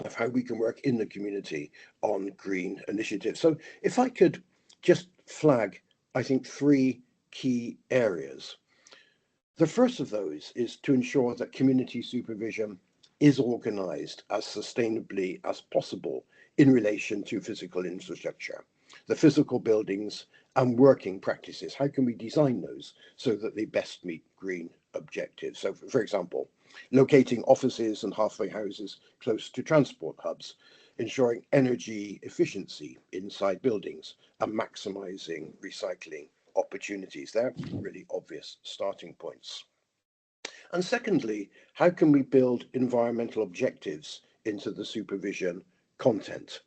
of how we can work in the community on green initiatives. So if I could just flag, I think, 3 key areas. The first of those is to ensure that community supervision is organized as sustainably as possible in relation to physical infrastructure, the physical buildings and working practices. How can we design those so that they best meet green objectives? So, for example, locating offices and halfway houses close to transport hubs, ensuring energy efficiency inside buildings, and maximizing recycling opportunities. They're really obvious starting points. And secondly, how can we build environmental objectives into the supervision content?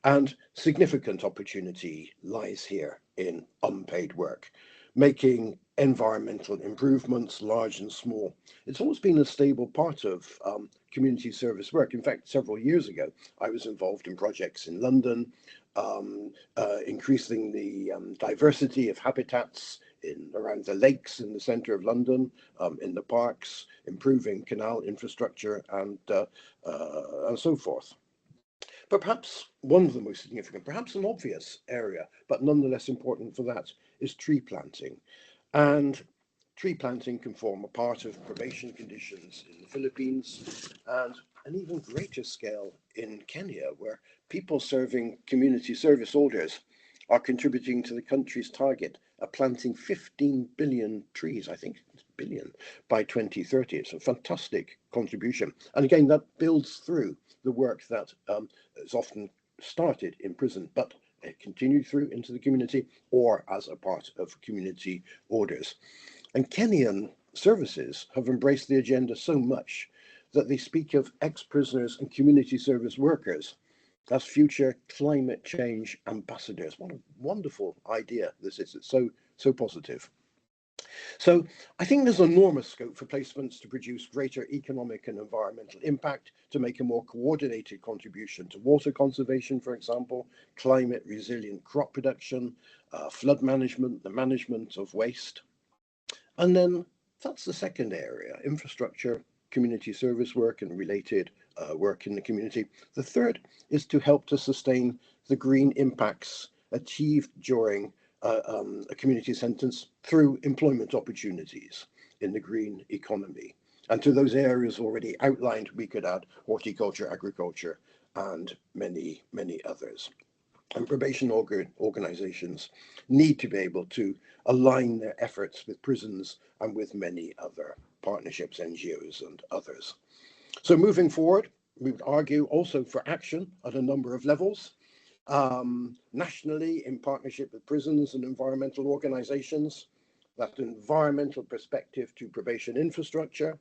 And significant opportunity lies here in unpaid work, making environmental improvements, large and small. It's always been a stable part of community service work. In fact, several years ago, I was involved in projects in London, increasing the diversity of habitats around the lakes in the centre of London, in the parks, improving canal infrastructure, and so forth. But perhaps one of the most significant, perhaps an obvious area, but nonetheless important for that, is tree planting. And tree planting can form a part of probation conditions in the Philippines and an even greater scale in Kenya, where people serving community service orders are contributing to the country's target of planting 15 billion trees, I think it's billion, by 2030. It's a fantastic contribution. And again, that builds through the work that is often started in prison, but continued through into the community or as a part of community orders. And Kenyan services have embraced the agenda so much that they speak of ex-prisoners and community service workers as future climate change ambassadors. What a wonderful idea this is. It's so positive. So I think there's enormous scope for placements to produce greater economic and environmental impact, to make a more coordinated contribution to water conservation, for example, climate resilient crop production, flood management, the management of waste. And then that's the second area, infrastructure, community service work and related work in the community. The third is to help to sustain the green impacts achieved during a community sentence through employment opportunities in the green economy. And to those areas already outlined, we could add horticulture, agriculture, and many, many others. And probation organizations need to be able to align their efforts with prisons and with many other partnerships, NGOs, and others. So moving forward, we would argue also for action at a number of levels. Nationally, in partnership with prisons and environmental organizations, that environmental perspective to probation infrastructure,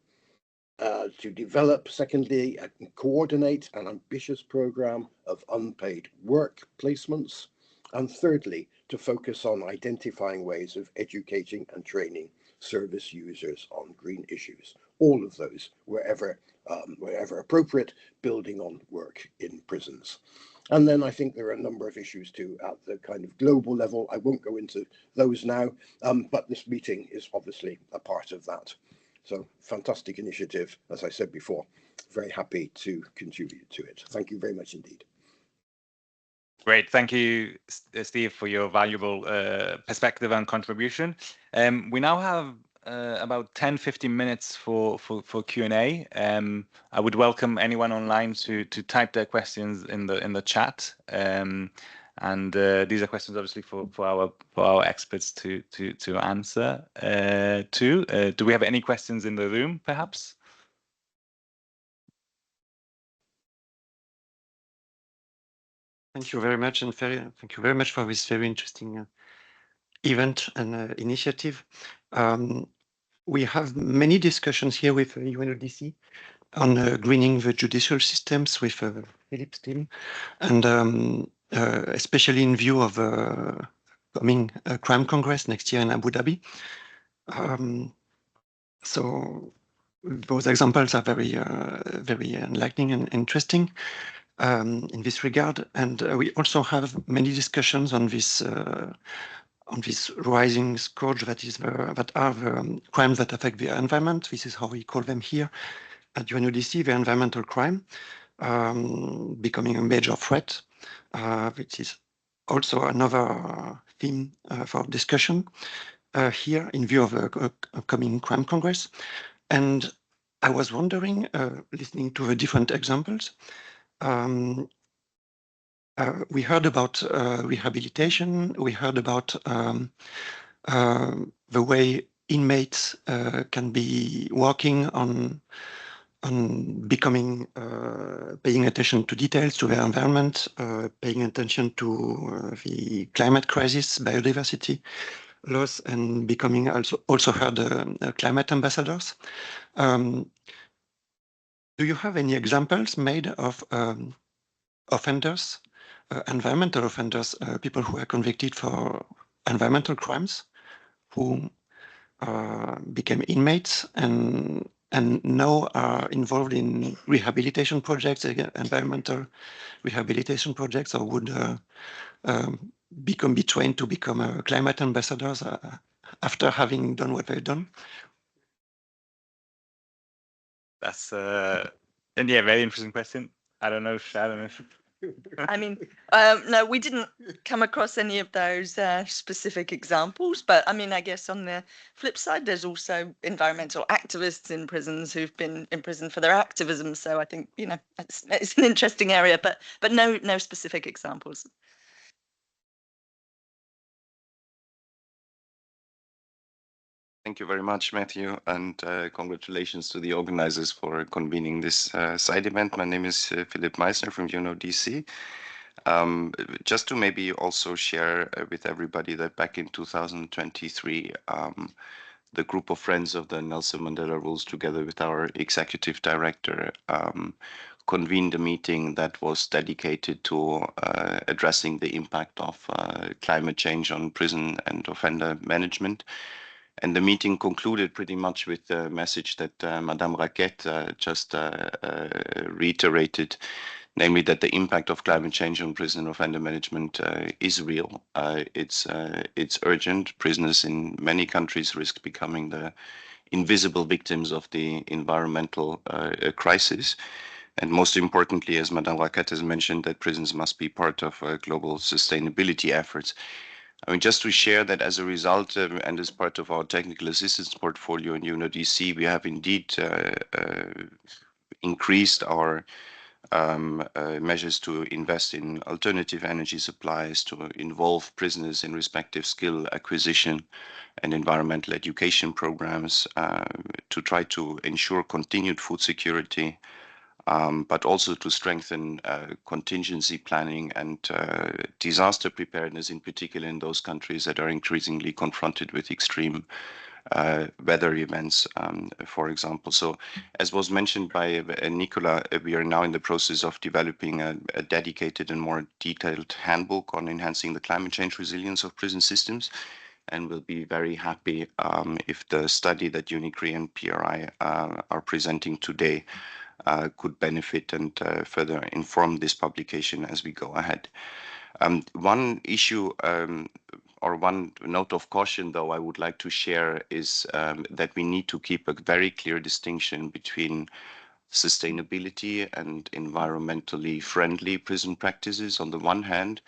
to develop, secondly, and coordinate an ambitious program of unpaid work placements, and thirdly, to focus on identifying ways of educating and training service users on green issues. All of those, wherever appropriate, building on work in prisons. And then I think there are a number of issues too at the kind of global level. I won't go into those now, but this meeting is obviously a part of that. So fantastic initiative, as I said before. Very happy to contribute to it. Thank you very much indeed. Great. Thank you, Steve, for your valuable perspective and contribution. We now have about 10-15 minutes for Q&A. I would welcome anyone online to type their questions in the chat. And these are questions obviously for our experts to answer to. Do we have any questions in the room, perhaps? Thank you very much, and thank you very much for this very interesting event and initiative. We have many discussions here with UNODC on greening the judicial systems with Philip's team, and especially in view of coming Crime Congress next year in Abu Dhabi. So those examples are very enlightening and interesting in this regard. And we also have many discussions on this rising scourge that are the crimes that affect the environment. This is how we call them here at UNODC, the environmental crime, becoming a major threat, which is also another theme for discussion here in view of the upcoming Crime Congress. And I was wondering, listening to the different examples, we heard about rehabilitation, we heard about the way inmates can be working on becoming, paying attention to details, to their environment, paying attention to the climate crisis, biodiversity loss, and becoming also heard climate ambassadors. Do you have any examples made of offenders, environmental offenders, people who are convicted for environmental crimes, who became inmates and now are involved in rehabilitation projects, environmental rehabilitation projects, or would be trained to become climate ambassadors after having done what they've done? That's and yeah, very interesting question. I don't know, Sharon, if I mean, no, we didn't come across any of those specific examples, but I mean, I guess on the flip side, there's also environmental activists in prisons who've been in prison for their activism. So I think, you know, it's an interesting area, but no specific examples. Thank you very much, Matthew, and congratulations to the organizers for convening this side event. My name is Philipp Meissner from UNODC. Just to maybe also share with everybody that back in 2023, the group of friends of the Nelson Mandela Rules, together with our executive director, convened a meeting that was dedicated to addressing the impact of climate change on prison and offender management. And the meeting concluded pretty much with the message that Madame Raquette just reiterated, namely that the impact of climate change on prison offender management is real. It's urgent. Prisoners in many countries risk becoming the invisible victims of the environmental crisis. And most importantly, as Madame Raquette has mentioned, that prisons must be part of global sustainability efforts. I mean, just to share that as a result and as part of our technical assistance portfolio in UNODC, we have indeed increased our measures to invest in alternative energy supplies, to involve prisoners in respective skill acquisition and environmental education programs, to try to ensure continued food security, but also to strengthen contingency planning and disaster preparedness, in particular in those countries that are increasingly confronted with extreme weather events, for example. So, as was mentioned by Nicola, we are now in the process of developing a dedicated and more detailed handbook on enhancing the climate change resilience of prison systems, and we'll be very happy if the study that UNICRI and PRI are presenting today could benefit and further inform this publication as we go ahead. One issue or one note of caution, though, I would like to share is that we need to keep a very clear distinction between sustainability and environmentally friendly prison practices on the one hand,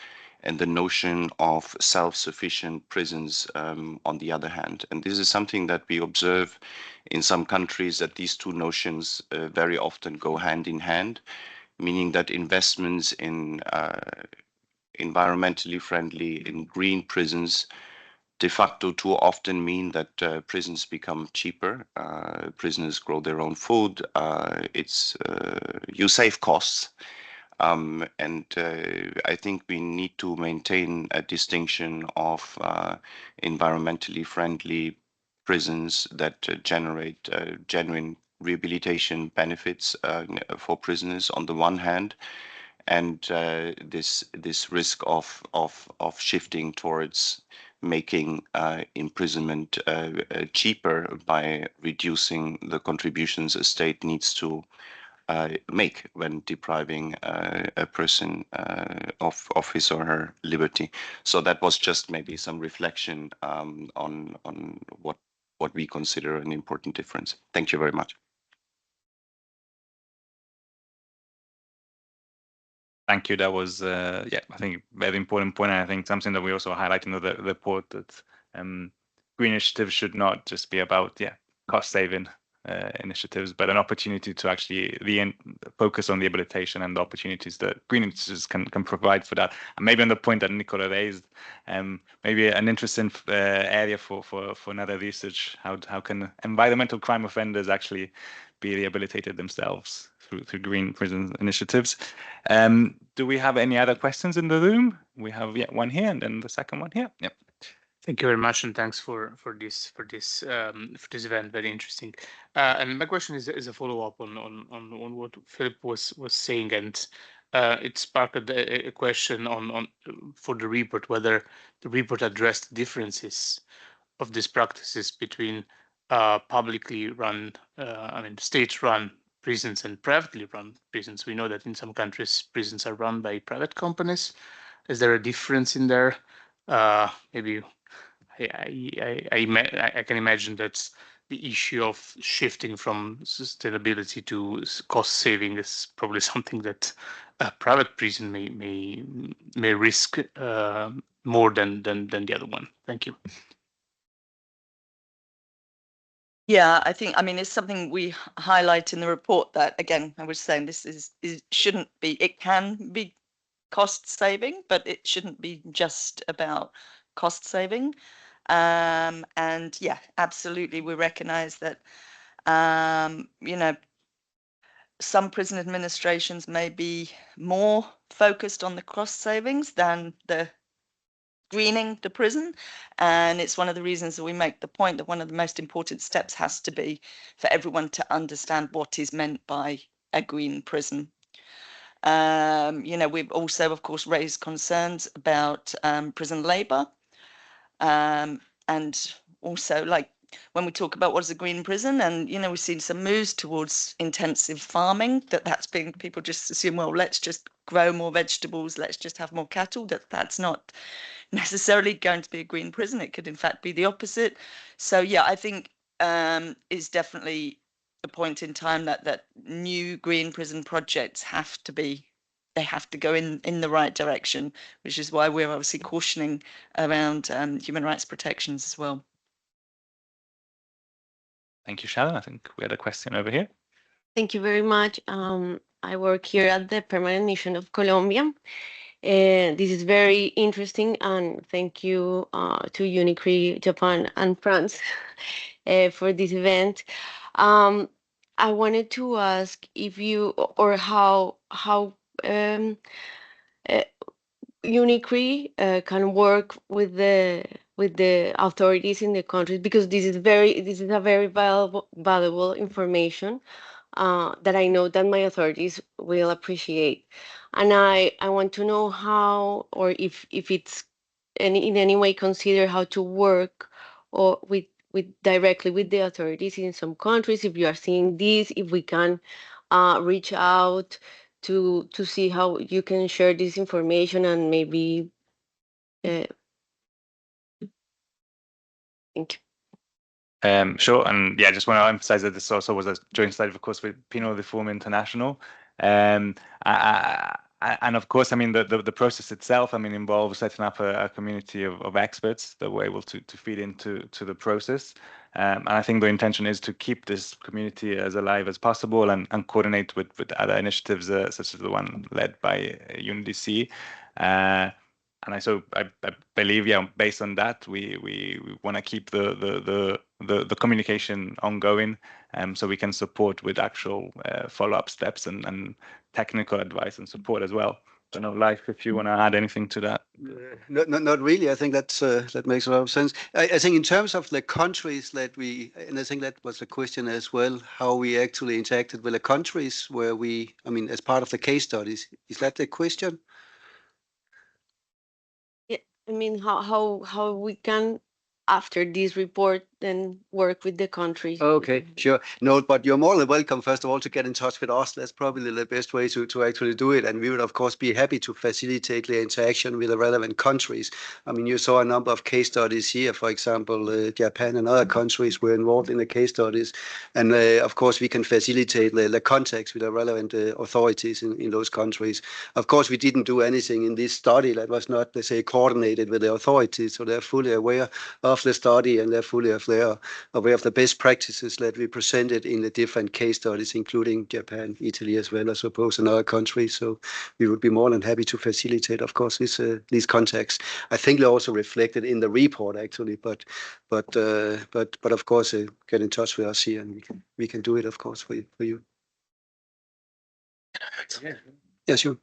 and the notion of self-sufficient prisons on the other hand. And this is something that we observe in some countries, that these two notions very often go hand in hand, meaning that investments in environmentally friendly, in green prisons, de facto too often mean that prisons become cheaper. Prisoners grow their own food. You save costs. And I think we need to maintain a distinction of environmentally friendly prisons that generate genuine rehabilitation benefits for prisoners on the one hand, and this risk of shifting towards making imprisonment cheaper by reducing the contributions a state needs to make when depriving a person of his or her liberty. So that was just maybe some reflection on what we consider an important difference. Thank you very much. Thank you. That was, yeah, I think very important point. And I think something that we also highlight in the report, that green initiatives should not just be about, cost saving, initiatives, but an opportunity to actually focus on rehabilitation and the opportunities that green initiatives can provide for that. And maybe on the point that Nicola raised, maybe an interesting area for another research. How can environmental crime offenders actually be rehabilitated themselves through green prison initiatives? Do we have any other questions in the room? We have one here, and then the second one here. Yep. Thank you very much, and thanks for this event. Very interesting. And my question is a follow up on what Philip was saying, and it sparked a question on for the report, whether the report addressed the differences of these practices between publicly run, state-run prisons and privately run prisons. We know that in some countries prisons are run by private companies. Is there a difference in there? Maybe. I can imagine that the issue of shifting from sustainability to cost saving is probably something that a private prison may risk more than the other one. Thank you. Yeah, I think, it's something we highlight in the report that, again, I was saying this shouldn't be, it can be cost saving, but it shouldn't be just about cost saving. And yeah, absolutely, we recognize that, some prison administrations may be more focused on the cost savings than the greening the prison. And it's one of the reasons that we make the point that one of the most important steps has to be for everyone to understand what is meant by a green prison. We've also, of course, raised concerns about prison labor. And also, like, when we talk about what is a green prison, and we've seen some moves towards intensive farming, that's being, people just assume, well, let's just grow more vegetables, let's just have more cattle. That's not necessarily going to be a green prison. It could in fact be the opposite. So yeah, I think is definitely a point in time that new green prison projects have to go in the right direction, which is why we're obviously cautioning around human rights protections as well. Thank you, Sharon. I think we had a question over here. Thank you very much. I work here at the Permanent Mission of Colombia. This is very interesting, and thank you to UNICRI, Japan, and France for this event. I wanted to ask if you, or how UNICRI can work with the authorities in the countries, because this is a very valuable information that I know that my authorities will appreciate. And I want to know how, or if it's in any way consider how to work or with directly with the authorities in some countries. If you are seeing this, if we can reach out to see how you can share this information, and maybe thank you. Sure, and yeah, I just want to emphasize that this also was a joint study, of course, with Penal Reform International. And of course, the process itself, involves setting up a community of experts that were able to feed into the process. And I think the intention is to keep this community as alive as possible and coordinate with other initiatives such as the one led by UNDC. And I believe, based on that, we want to keep the communication ongoing, so we can support with actual follow-up steps and technical advice and support as well. I don't know, Leif, if you want to add anything to that. Not really. I think that makes a lot of sense. I think in terms of the countries that and I think that was a question as well, how we actually interacted with the countries where as part of the case studies. Is that the question? How we can, after this report, then work with the countries. Okay, sure. No, but you're more than welcome, first of all, to get in touch with us. That's probably the best way to actually do it. And we would, of course, be happy to facilitate the interaction with the relevant countries. You saw a number of case studies here. For example, Japan and other countries were involved in the case studies. And of course, we can facilitate the contacts with the relevant authorities in those countries. Of course, we didn't do anything in this study that was not, let's say, coordinated with the authorities. So they're fully aware of the study, and they're fully the best practices that we presented in the different case studies, including Japan, Italy as well, I suppose, and other countries. So we would be more than happy to facilitate, of course, these contacts. I think they're also reflected in the report, actually, but of course, get in touch with us here, and we can do it, of course, for you. Yeah, sure.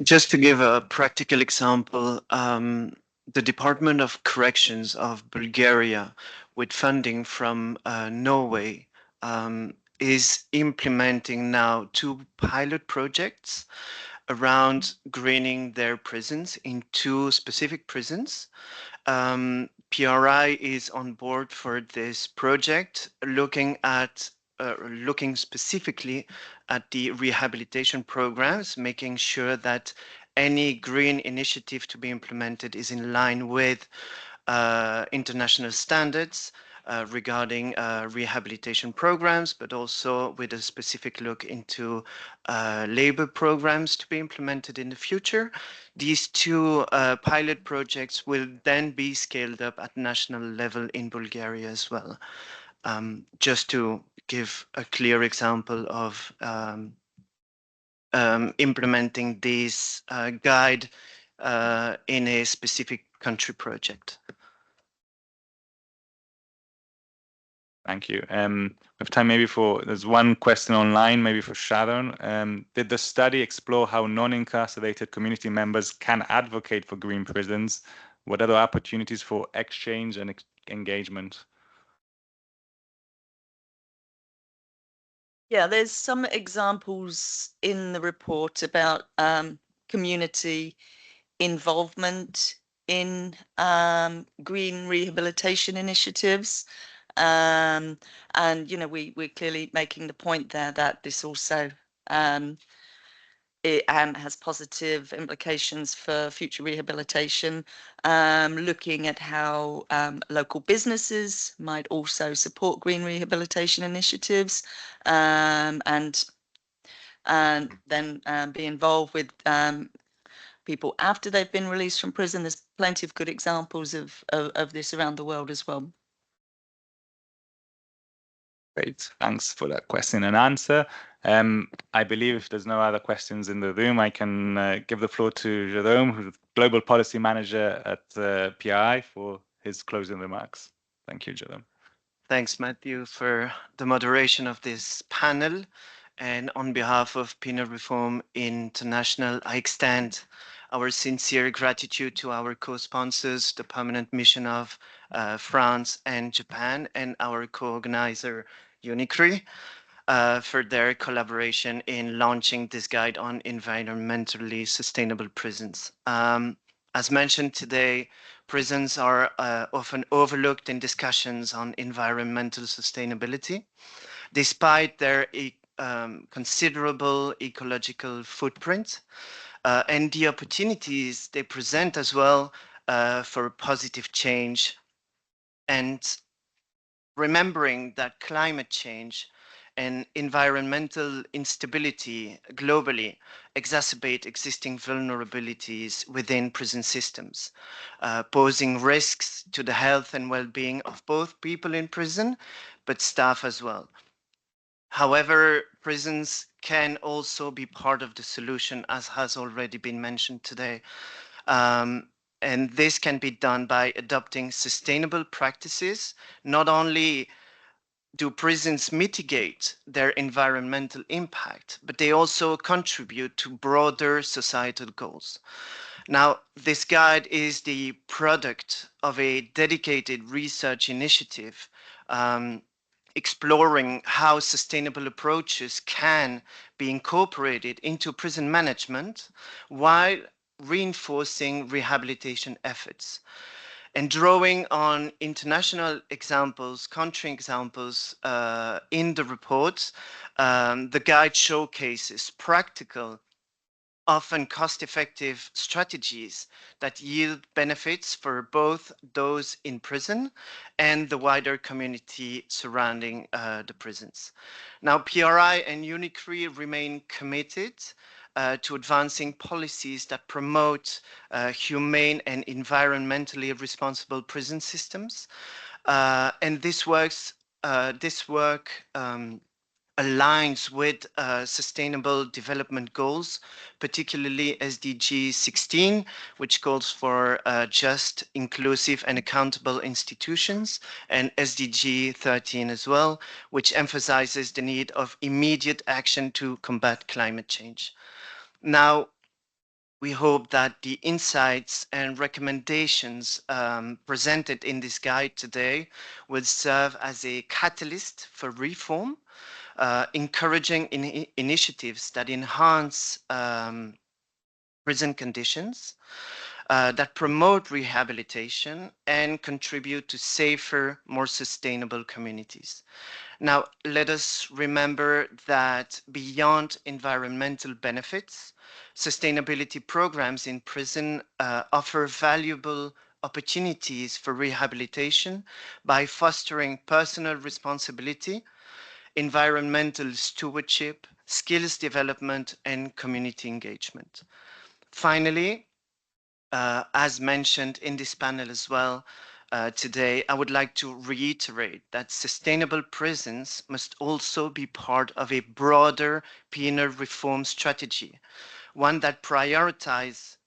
Just to give a practical example, the Department of Corrections of Bulgaria, with funding from Norway, is implementing now 2 pilot projects around greening their prisons in 2 specific prisons. PRI is on board for this project, looking specifically at the rehabilitation programs, making sure that any green initiative to be implemented is in line with international standards regarding rehabilitation programs, but also with a specific look into labor programs to be implemented in the future. These 2 pilot projects will then be scaled up at national level in Bulgaria as well. Just to give a clear example of implementing this guide in a specific country project. Thank you. We have time maybe there's one question online, maybe for Sharon. Did the study explore how non-incarcerated community members can advocate for green prisons? What are the opportunities for exchange and engagement? Yeah, there's some examples in the report about community involvement in green rehabilitation initiatives. And, we're clearly making the point there that this also it has positive implications for future rehabilitation, looking at how local businesses might also support green rehabilitation initiatives, and then be involved with people after they've been released from prison. There's plenty of good examples of this around the world as well. Great, thanks for that question and answer. I believe if there's no other questions in the room, I can give the floor to Jerome, who's Global Policy Manager at PRI, for his closing remarks. Thank you, Jerome. Thanks, Matthew, for the moderation of this panel. And on behalf of Penal Reform International, I extend our sincere gratitude to our co-sponsors, the Permanent Mission of France and Japan, and our co-organizer, UNICRI, for their collaboration in launching this guide on environmentally sustainable prisons. As mentioned today, prisons are often overlooked in discussions on environmental sustainability, despite their considerable ecological footprint and the opportunities they present as well for positive change, and remembering that climate change and environmental instability globally exacerbate existing vulnerabilities within prison systems, posing risks to the health and well-being of both people in prison, but staff as well. However, prisons can also be part of the solution, as has already been mentioned today. And this can be done by adopting sustainable practices. Not only do prisons mitigate their environmental impact, but they also contribute to broader societal goals. Now, this guide is the product of a dedicated research initiative exploring how sustainable approaches can be incorporated into prison management while reinforcing rehabilitation efforts. And drawing on international examples, country examples in the report, the guide showcases practical, often cost-effective strategies that yield benefits for both those in prison and the wider community surrounding the prisons. Now, PRI and UNICRI remain committed to advancing policies that promote humane and environmentally responsible prison systems. And this work aligns with Sustainable Development Goals, particularly SDG 16, which calls for just, inclusive and accountable institutions, and SDG 13 as well, which emphasizes the need of immediate action to combat climate change. Now, we hope that the insights and recommendations presented in this guide today will serve as a catalyst for reform, encouraging initiatives that enhance prison conditions, that promote rehabilitation and contribute to safer, more sustainable communities. Now, let us remember that beyond environmental benefits, sustainability programs in prison offer valuable opportunities for rehabilitation by fostering personal responsibility, environmental stewardship, skills development, and community engagement. Finally, as mentioned in this panel as well today, I would like to reiterate that sustainable prisons must also be part of a broader penal reform strategy, one that prioritizes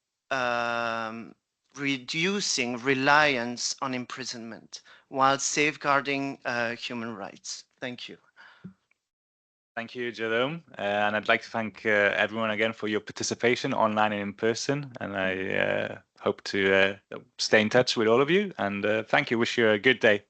reducing reliance on imprisonment while safeguarding human rights. Thank you. Thank you, Jerome. And I'd like to thank everyone again for your participation online and in person. And I hope to stay in touch with all of you. And thank you. Wish you a good day.